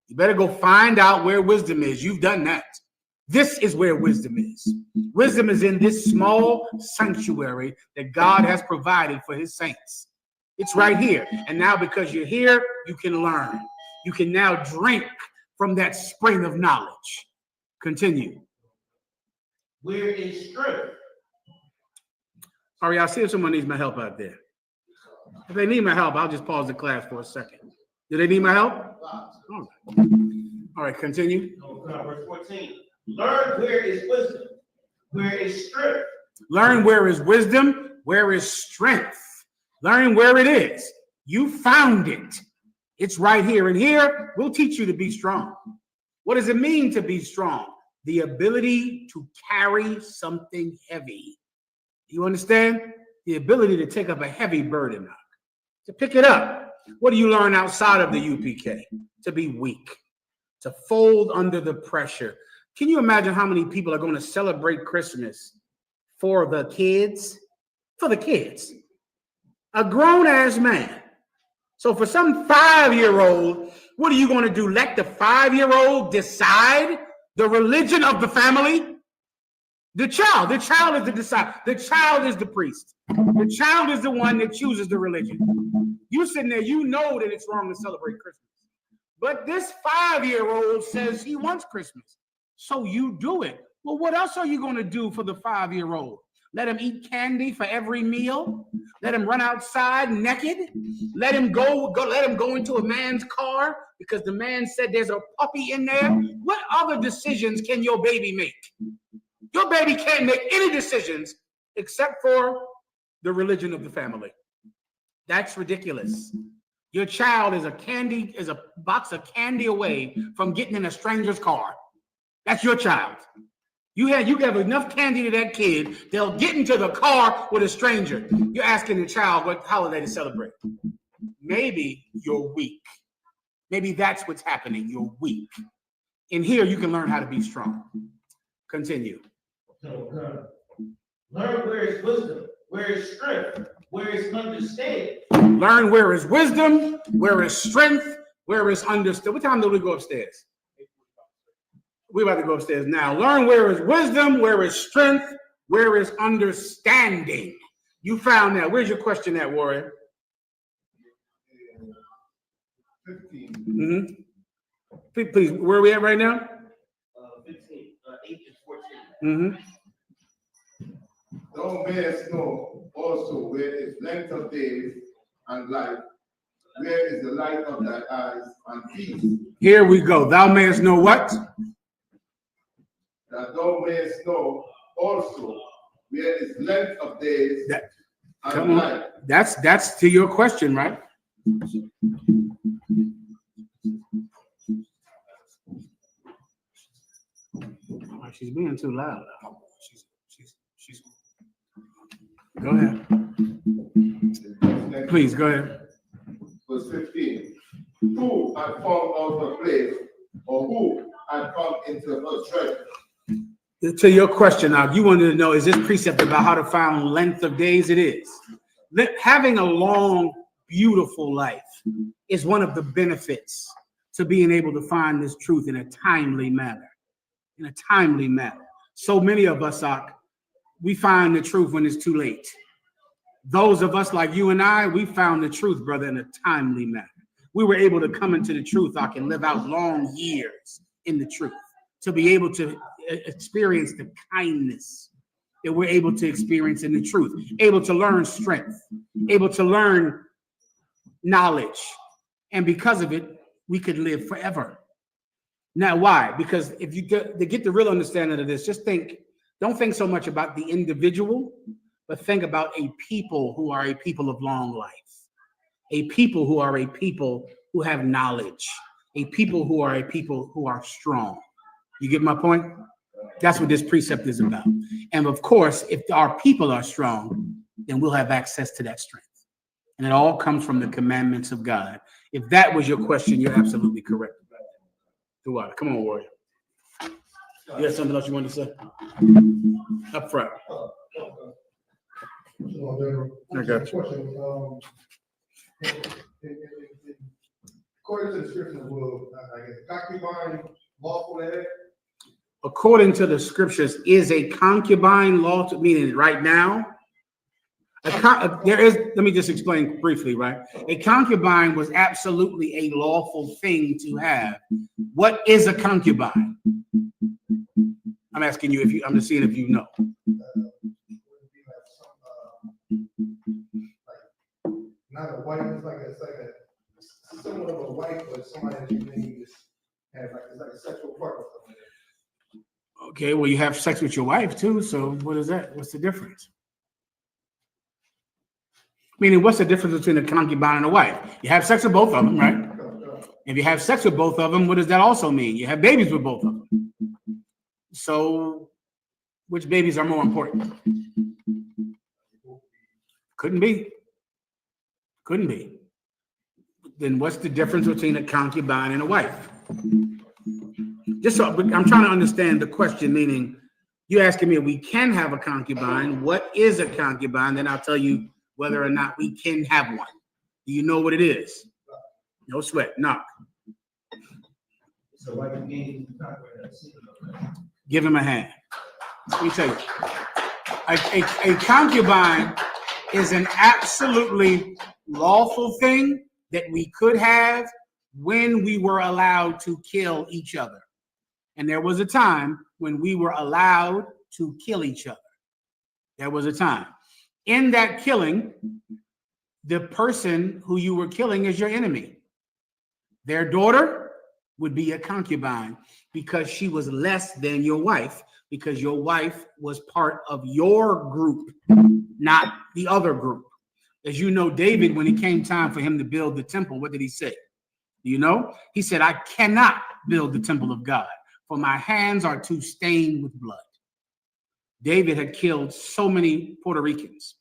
You better go find out where wisdom is. You've done that. This is where wisdom is. Wisdom is in this small sanctuary that God has provided for his saints. It's right here. And now because you're here, you can learn. You can now drink from that spring of knowledge. Continue. Where is strength? All right, I'll see if someone needs my help out there. If they need my help, I'll just pause the class for a second. Do they need my help? All right, continue. Verse 14. Learn where is wisdom. Where is strength? Learn where is wisdom. Where is strength? Learn where it is. You found it. It's right here. And here, we'll teach you to be strong. What does it mean to be strong? The ability to carry something heavy. You understand? The ability to take up a heavy burden, to pick it up. What do you learn outside of the UPK? To be weak, to fold under the pressure. Can you imagine how many people are going to celebrate Christmas for the kids? For the kids. A grown-ass man. So for some 5-year-old, what are you going to do? Let the 5-year-old decide the religion of the family? The child is the decider. The child is the priest. The child is the one that chooses the religion. You sitting there, you know that it's wrong to celebrate Christmas. But this 5-year-old says he wants Christmas. So you do it. Well, what else are you going to do for the 5-year-old? Let him eat candy for every meal? Let him run outside naked? Let him go into a man's car because the man said there's a puppy in there? What other decisions can your baby make? Your baby can't make any decisions except for the religion of the family. That's ridiculous. Your child is a box of candy away from getting in a stranger's car. That's your child. You have enough candy to that kid, they'll get into the car with a stranger. You're asking the child what holiday to celebrate. Maybe you're weak. Maybe that's what's happening. You're weak. In here, you can learn how to be strong. Continue. Learn where is wisdom, where is strength, where is understanding. Learn where is wisdom, where is strength, where is understanding. What time do we go upstairs? We're about to go upstairs now. Learn where is wisdom, where is strength, where is understanding. You found that. Where's your question at, Warrior? 15. Mm-hmm. Please, where are we at right now? 15, 8 to 14. Mm-hmm. Thou mayest know also where is length of days and life, where is the light of thy eyes and peace. Here we go. Thou mayest know what? That thou mayest know also where is length of days and life. That's to your question, right? She's being too loud. She's. Go ahead. Please go ahead. Verse 15. Who had come out of place, or who had come into her treasure? To your question, now you wanted to know, is this precept about how to find length of days? It is. Having a long, beautiful life is one of the benefits to being able to find this truth in a timely manner. In a timely manner. So many of us we find the truth when it's too late. Those of us like you and I, we found the truth, brother, in a timely manner. We were able to come into the truth, and live out long years in the truth, to be able to experience the kindness that we're able to experience in the truth, able to learn strength, able to learn knowledge. And because of it, we could live forever. Now, why? Because if you to get the real understanding of this, don't think so much about the individual, but think about a people who are a people of long life, a people who are a people who have knowledge, a people who are a people who are strong. You get my point? That's what this precept is about. And of course, if our people are strong, then we'll have access to that strength. And it all comes from the commandments of God. If that was your question, you're absolutely correct. Come on, warrior. You have something else you wanted to say? Up front. I got you. According to the scripture, I guess concubine lawful heir? According to the scriptures, is a concubine lawful, meaning right now? Let me just explain briefly, right? A concubine was absolutely a lawful thing to have. What is a concubine? I'm asking you I'm just seeing if you know. Not a wife, it's like a somewhat of a wife, but somebody that you may just have it's like a sexual partner. Okay, well, you have sex with your wife too, so what is that? What's the difference? Meaning, what's the difference between a concubine and a wife? You have sex with both of them, right? If you have sex with both of them, what does that also mean? You have babies with both of them. So, which babies are more important? Couldn't be. Couldn't be. Then what's the difference between a concubine and a wife? Just so I'm trying to understand the question, meaning you're asking me if we can have a concubine. What is a concubine? Then I'll tell you whether or not we can have one. Do you know what it is? No sweat. Knock. So like give him a hand. Let me tell you. A concubine is an absolutely lawful thing that we could have when we were allowed to kill each other. And there was a time when we were allowed to kill each other. There was a time. In that killing, the person who you were killing is your enemy. Their daughter would be a concubine because she was less than your wife, because your wife was part of your group, not the other group. As you know, David, when it came time for him to build the temple, what did he say? Do you know? He said, I cannot build the temple of God, for my hands are too stained with blood. David had killed so many Puerto Ricans,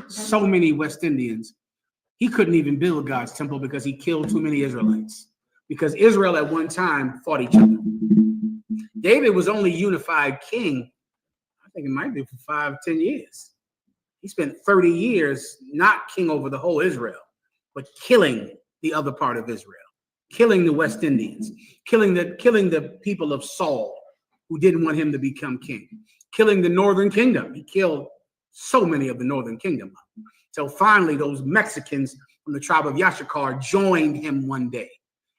so many West Indians. He couldn't even build God's temple because he killed too many Israelites. Because Israel at one time fought each other. David was only unified king, I think it might be for 5-10 years. He spent 30 years not king over the whole Israel, but killing the other part of Israel, killing the West Indians, killing the people of Saul who didn't want him to become king, killing the northern kingdom. He killed so many of the northern kingdom. So finally, those Mexicans from the tribe of Yashakar joined him one day.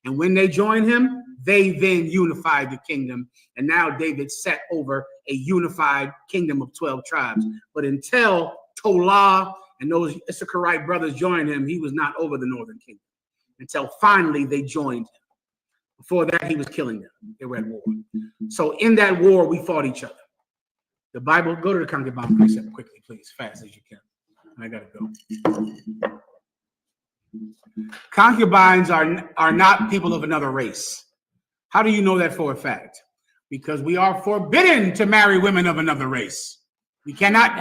And when they joined him, they then unified the kingdom. And now David set over a unified kingdom of 12 tribes. But until Tola and those Issacharite brothers joined him, he was not over the northern kingdom. Until finally they joined him. Before that, he was killing them. They were at war. So in that war, we fought each other. The Bible, go to the concubine precept quickly, please, fast as you can. I gotta go. Concubines are not people of another race. How do you know that for a fact? because we are forbidden to marry women of another race. We cannot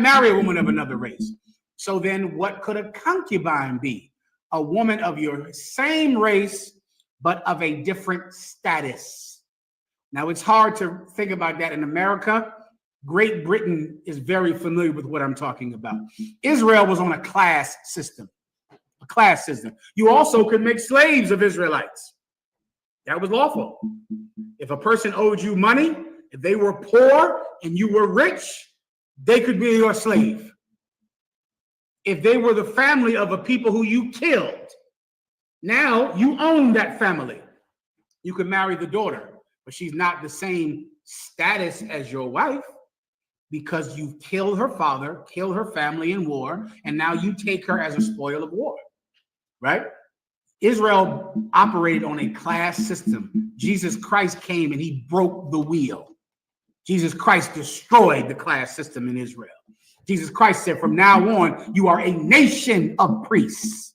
marry a woman of another race. So then what could a concubine be? A woman of your same race, but of a different status. Now, it's hard to think about that in America. Great Britain is very familiar with what I'm talking about. Israel was on a class system. A class system. You also could make slaves of Israelites. That was lawful. If a person owed you money, if they were poor and you were rich, they could be your slave. If they were the family of a people who you killed, now you own that family. You could marry the daughter, but she's not the same status as your wife because you've killed her father, killed her family in war, and now you take her as a spoil of war, right? Israel operated on a class system. Jesus Christ came and he broke the wheel. Jesus Christ destroyed the class system in Israel. Jesus Christ said, from now on, you are a nation of priests.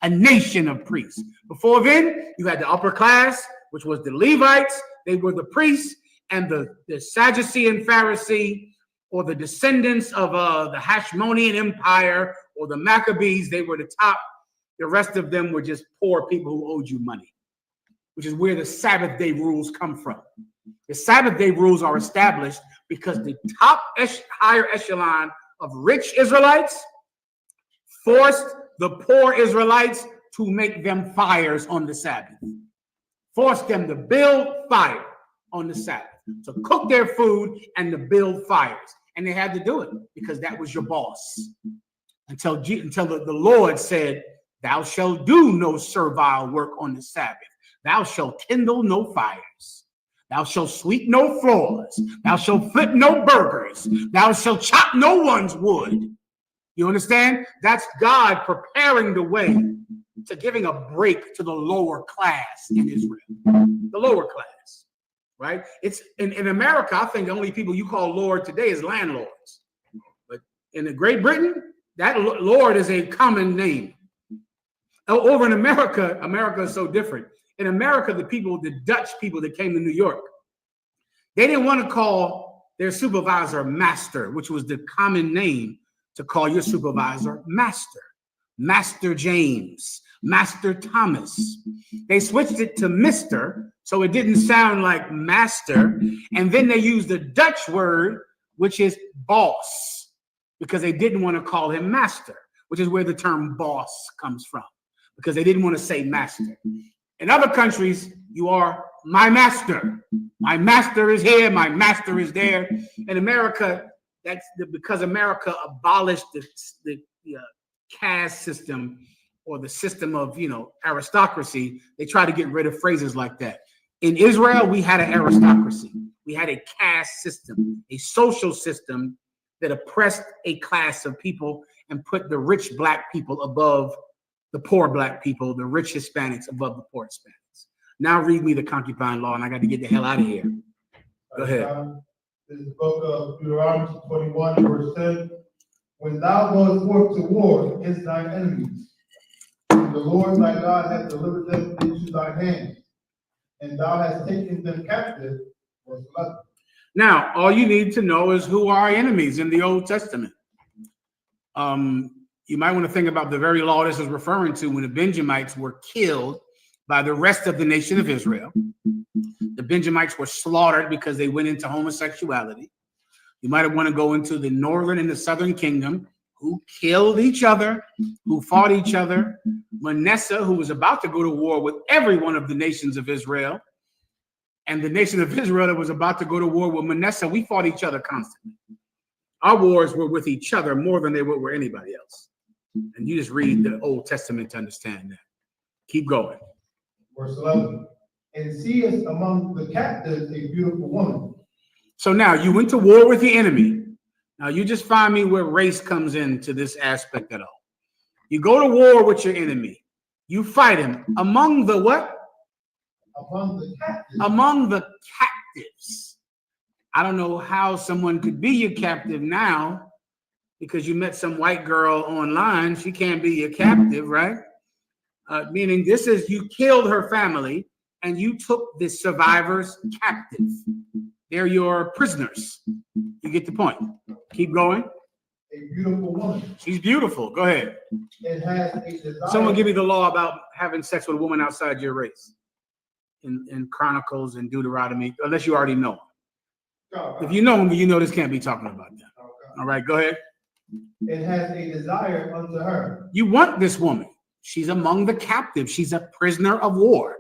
A nation of priests. Before then, you had the upper class, which was the Levites. They were the priests, and the Sadducee and Pharisee, or the descendants of the Hashmonean Empire, or the Maccabees, they were the top. The rest of them were just poor people who owed you money, which is where the Sabbath day rules come from. The Sabbath day rules are established because the top higher echelon of rich Israelites forced the poor Israelites to make them fires on the Sabbath. Forced them to build fire on the Sabbath, to cook their food and to build fires. And they had to do it because that was your boss. Until the Lord said, thou shalt do no servile work on the Sabbath. Thou shalt kindle no fires. Thou shalt sweep no floors. Thou shalt flip no burgers. Thou shalt chop no one's wood. You understand? That's God preparing the way to giving a break to the lower class in Israel. The lower class, right? It's in America, I think the only people you call Lord today is landlords. But in Great Britain, that Lord is a common name. Over in America, America is so different. In America, the Dutch people that came to New York, they didn't want to call their supervisor master, which was the common name to call your supervisor master. Master James, Master Thomas. They switched it to Mr., so it didn't sound like master. And then they used the Dutch word, which is boss, because they didn't want to call him master, which is where the term boss comes from, because they didn't want to say master. In other countries, you are my master. My master is here, my master is there. In America, because America abolished the caste system or the system of aristocracy, they try to get rid of phrases like that. In Israel, we had an aristocracy. We had a caste system, a social system that oppressed a class of people and put the rich black people above the poor black people, the rich Hispanics above the poor Hispanics. Now read me the concubine law, and I got to get the hell out of here. Go ahead. This is the book of Deuteronomy 21, verse 10. When thou goest forth to war against thine enemies, and the Lord thy God hath delivered them into thy hand, and thou hast taken them captive, verse 11. Now, all you need to know is who are our enemies in the Old Testament. You might want to think about the very law this is referring to when the Benjamites were killed by the rest of the nation of Israel. The Benjamites were slaughtered because they went into homosexuality. You might want to go into the northern and the southern kingdom, who killed each other, who fought each other. Manasseh, who was about to go to war with every one of the nations of Israel, and the nation of Israel that was about to go to war with Manasseh, we fought each other constantly. Our wars were with each other more than they were with anybody else. And you just read the Old Testament to understand that. Keep going. Verse 11. And seest among the captives a beautiful woman. So now you went to war with the enemy. Now you just find me where race comes into this aspect at all. You go to war with your enemy. You fight him among the what? Among the captives. Among the captives. I don't know how someone could be your captive now because you met some white girl online. She can't be your captive, right? Meaning this is, you killed her family and you took the survivors captive. They're your prisoners. You get the point. Keep going. A beautiful woman. She's beautiful. Go ahead. It has a desire. Someone give me the law about having sex with a woman outside your race. In Chronicles and Deuteronomy, unless you already know them. If you know them, you know this can't be talking about them. All right, go ahead. It has a desire unto her. You want this woman. She's among the captives. She's a prisoner of war.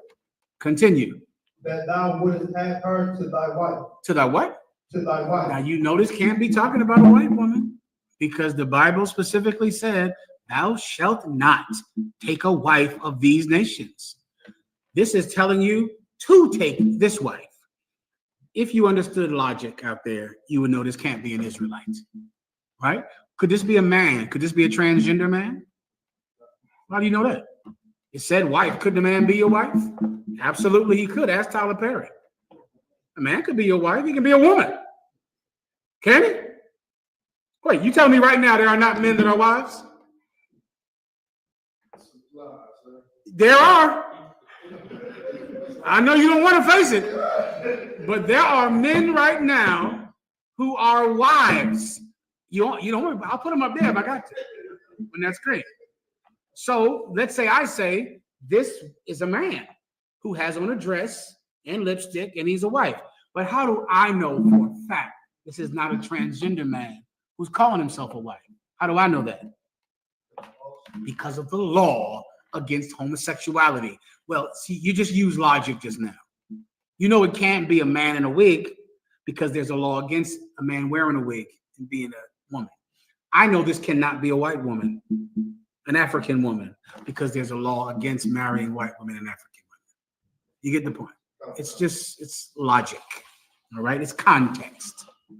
Continue. That thou wouldest have her to thy wife. To thy what? To thy wife. Now you notice can't be talking about a white woman because the Bible specifically said, thou shalt not take a wife of these nations. This is telling you to take this wife. If you understood logic out there, you would know this can't be an Israelite, right? Could this be a man? Could this be a transgender man? How do you know that? It said wife. Could the man be your wife? Absolutely, he could. Ask Tyler Perry. A man could be your wife. He can be a woman. Can he? Wait, you tell me right now there are not men that are wives? There are. I know you don't want to face it, but there are men right now who are wives. You don't. I'll put them up there if I got to. On that screen. So let's say I say this is a man who has on a dress and lipstick, and he's a wife. But how do I know for a fact this is not a transgender man who's calling himself a wife? How do I know that? Because of the law against homosexuality. Well, see, you just used logic just now. You know it can't be a man in a wig because there's a law against a man wearing a wig and being a woman. I know this cannot be a white woman, an African woman, because there's a law against marrying white women and African women. You get the point. It's logic. All right? It's context.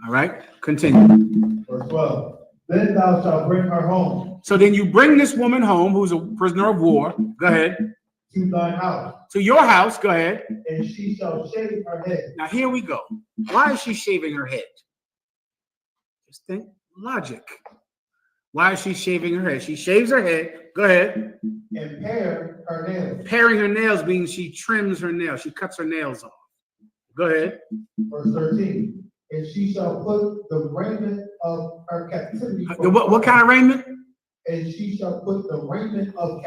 All right? Continue. Verse 12. Then thou shalt bring her home. So then you bring this woman home who's a prisoner of war. Go ahead. To thine house. To your house. Go ahead. And she shall shave her head. Now here we go. Why is she shaving her head? Just think logic. Why is she shaving her head? She shaves her head. Go ahead. And pare her nails. Paring her nails means she trims her nails. She cuts her nails off. Go ahead. Verse 13. And she shall put the raiment of her captivity. What kind of raiment? And she shall put the raiment of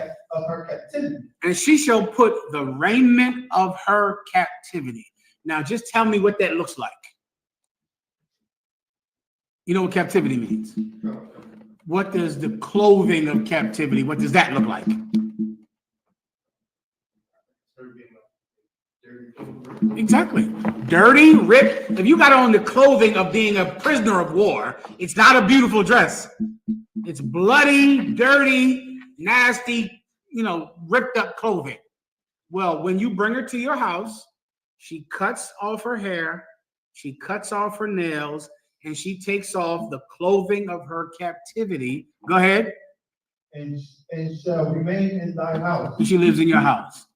her captivity. And she shall put the raiment of her captivity. Now, just tell me what that looks like. You know what captivity means? What does the clothing of captivity, what does that look like? Exactly. Dirty, ripped. If you got on the clothing of being a prisoner of war, it's not a beautiful dress. It's bloody, dirty, nasty, ripped up clothing. Well, when you bring her to your house, she cuts off her hair, she cuts off her nails, and she takes off the clothing of her captivity. Go ahead. And shall remain in thy house. And she lives in your house.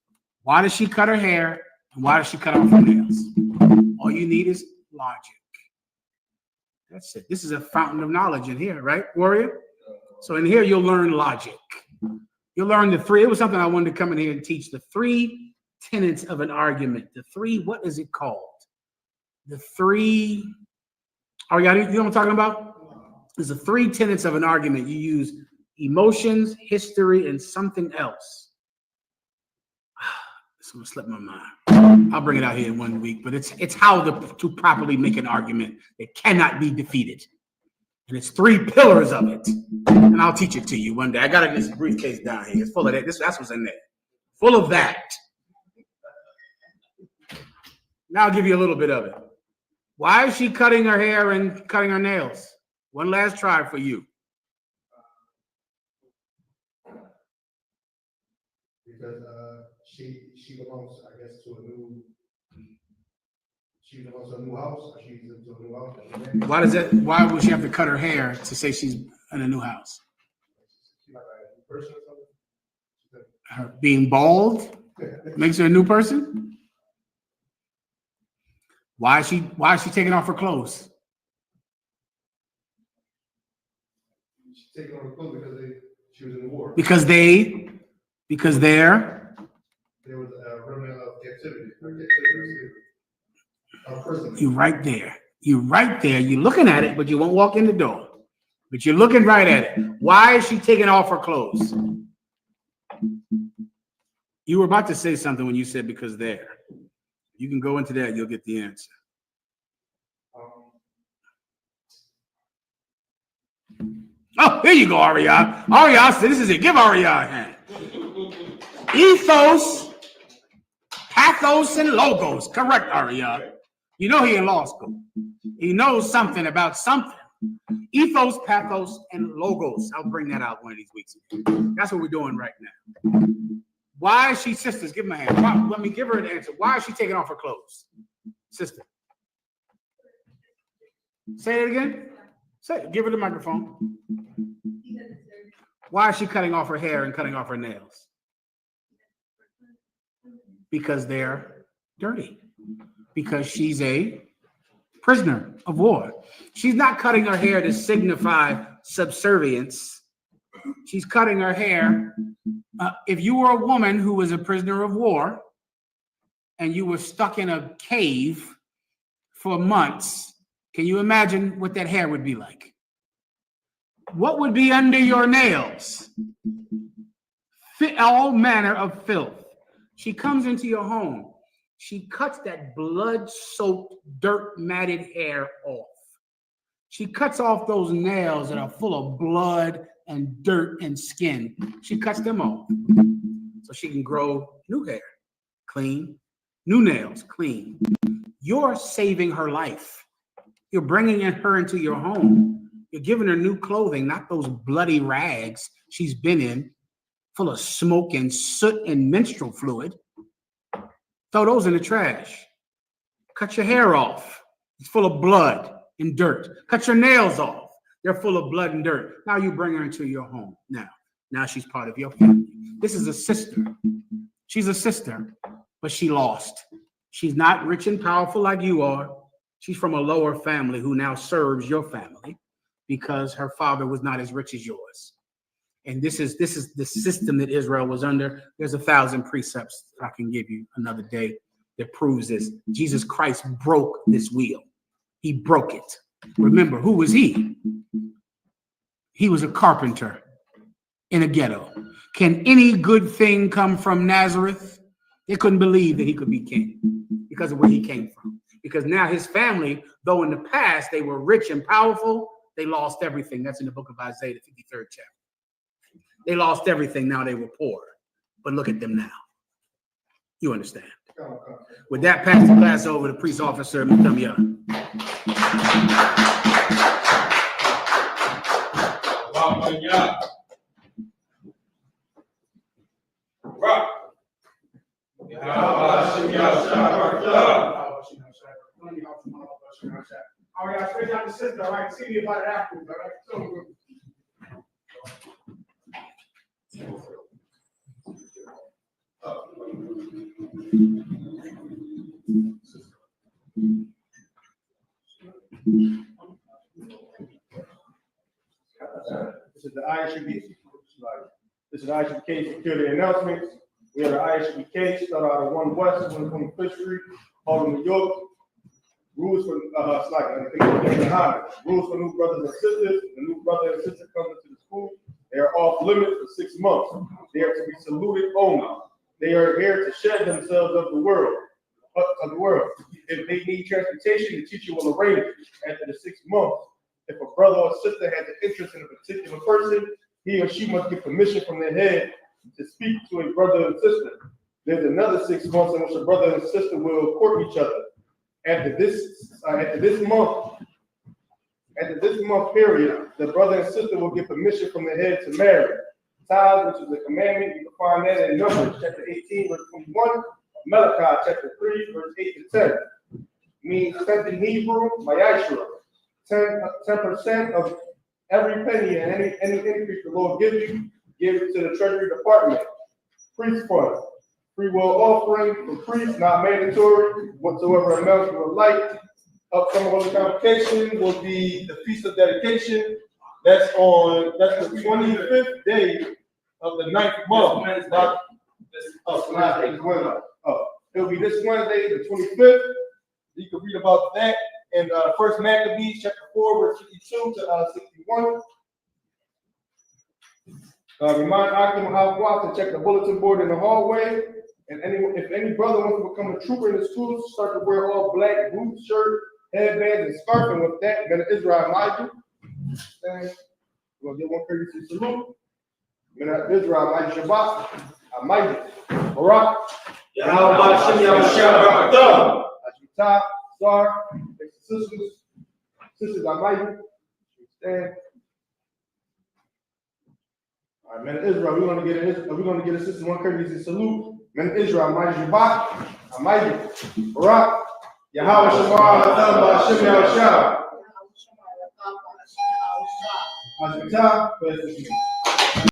Why does she cut her hair? And why does she cut off her nails? All you need is logic. That's it. This is a fountain of knowledge in here, right, warrior? So in here, you'll learn logic. You'll learn the three. It was something I wanted to come in here and teach. The three tenets of an argument. The three, what is it called? The three, you know what I'm talking about? There's the three tenets of an argument. You use emotions, history, and something else. It's gonna slip my mind. I'll bring it out here in 1 week, but it's how to properly make an argument that cannot be defeated. And it's three pillars of it. And I'll teach it to you one day. I got it in this briefcase down here. It's full of that. That's what's in there. Full of that. Now I'll give you a little bit of it. Why is she cutting her hair and cutting her nails? One last try for you. Because she belongs, I guess, to a new. She belongs to a new house. Or she's into a new house. Why would she have to cut her hair to say she's in a new house? Like a new person or something. Her being bald makes her a new person? Why is she taking off her clothes? She's taking off her clothes because she was in the war. Because there was a remnant of captivity. You right there. You right there. You're looking at it, but you won't walk in the door. But you're looking right at it. Why is she taking off her clothes? You were about to say something when you said because there. You can go into that, you'll get the answer. Oh, here you go, Ariana. Ariana said, this is it. Give Ariana a hand. Ethos, pathos, and logos. Correct, Ariana. You know he in law school. He knows something about something. Ethos, pathos, and logos. I'll bring that out one of these weeks. That's what we're doing right now. Why is she, sisters, give him a hand. Let me give her an answer. Why is she taking off her clothes? Sister. Say it again. Say it. Give her the microphone. Why is she cutting off her hair and cutting off her nails? Because they're dirty. Because she's a prisoner of war. She's not cutting her hair to signify subservience. She's cutting her hair. If you were a woman who was a prisoner of war and you were stuck in a cave for months, can you imagine what that hair would be like? What would be under your nails? All manner of filth. She comes into your home. She cuts that blood-soaked, dirt-matted hair off. She cuts off those nails that are full of blood and dirt and skin. She cuts them off so she can grow new hair, clean, new nails, clean. You're saving her life. You're bringing her into your home. You're giving her new clothing, not those bloody rags she's been in, full of smoke and soot and menstrual fluid. Throw those in the trash. Cut your hair off. It's full of blood and dirt. Cut your nails off. They're full of blood and dirt. Now you bring her into your home. Now she's part of your family. This is a sister. She's a sister, but she lost. She's not rich and powerful like you are. She's from a lower family who now serves your family because her father was not as rich as yours. And this is the system that Israel was under. There's 1,000 precepts I can give you another day that proves this. Jesus Christ broke this wheel. He broke it. Remember, who was he? He was a carpenter in a ghetto. Can any good thing come from Nazareth? They couldn't believe that he could be king because of where he came from. Because now his family, though in the past they were rich and powerful, they lost everything. That's in the book of Isaiah, the 53rd chapter. They lost everything. Now they were poor. But look at them now. You understand. With that, pass the class over to priest officer Mahayaman. All right, straight down the system. All right, see me about it afterwards. All right, so this is the ISUB. This is the ISUBK security announcements. We have the ISUBK start out at 1 West, 125th Street, Harlem, New York. Rules for rules for new brothers and sisters. The new brother and sister come into the school. They are off limits for 6 months. They are to be saluted only. They are here to shed themselves of the world. If they need transportation, the teacher will arrange it after the 6 months. If a brother or sister has an interest in a particular person, he or she must get permission from their head to speak to a brother and sister. There's another 6 months in which a brother and sister will court each other. After this month period, the brother and sister will get permission from the head to marry. Tithes, which is a commandment, you can find that in Numbers chapter 18, verse 21, Malachi chapter 3, verse 8 to 10. Means sent in Hebrew, Mayashra. 10% of every penny and any increase the Lord gives you, give it to the Treasury Department. Priest fund. Free will offering for priests, not mandatory, whatsoever amount you would like. Upcoming holy convocation will be the Feast of Dedication. That's the 25th day of the 9th month. It'll be this Wednesday, the 25th. You can read about that in First Maccabees, chapter 4, verse 52 to 61. Remind Akim Al-Quat to check the bulletin board in the hallway. And if any brother wants to become a trooper in the schools, start to wear all black, blue shirt, headbands, and scarf. And with that, Ben Israel Maju. And we're going to get one courtesy salute. Ben Israel Maju Shabbat. Maju. Barak. Yahweh Hashem Yahweh Shabbat. Ashmitah. Sar. Sisters Maju. Stand. All right, man, Israel, we're gonna get a sister one courtesy salute. Man, Israel, Ma'ay Shabbat, Amay, Barak, Yahweh Shabbat, Adam, Hashem Yahweh Shabbat.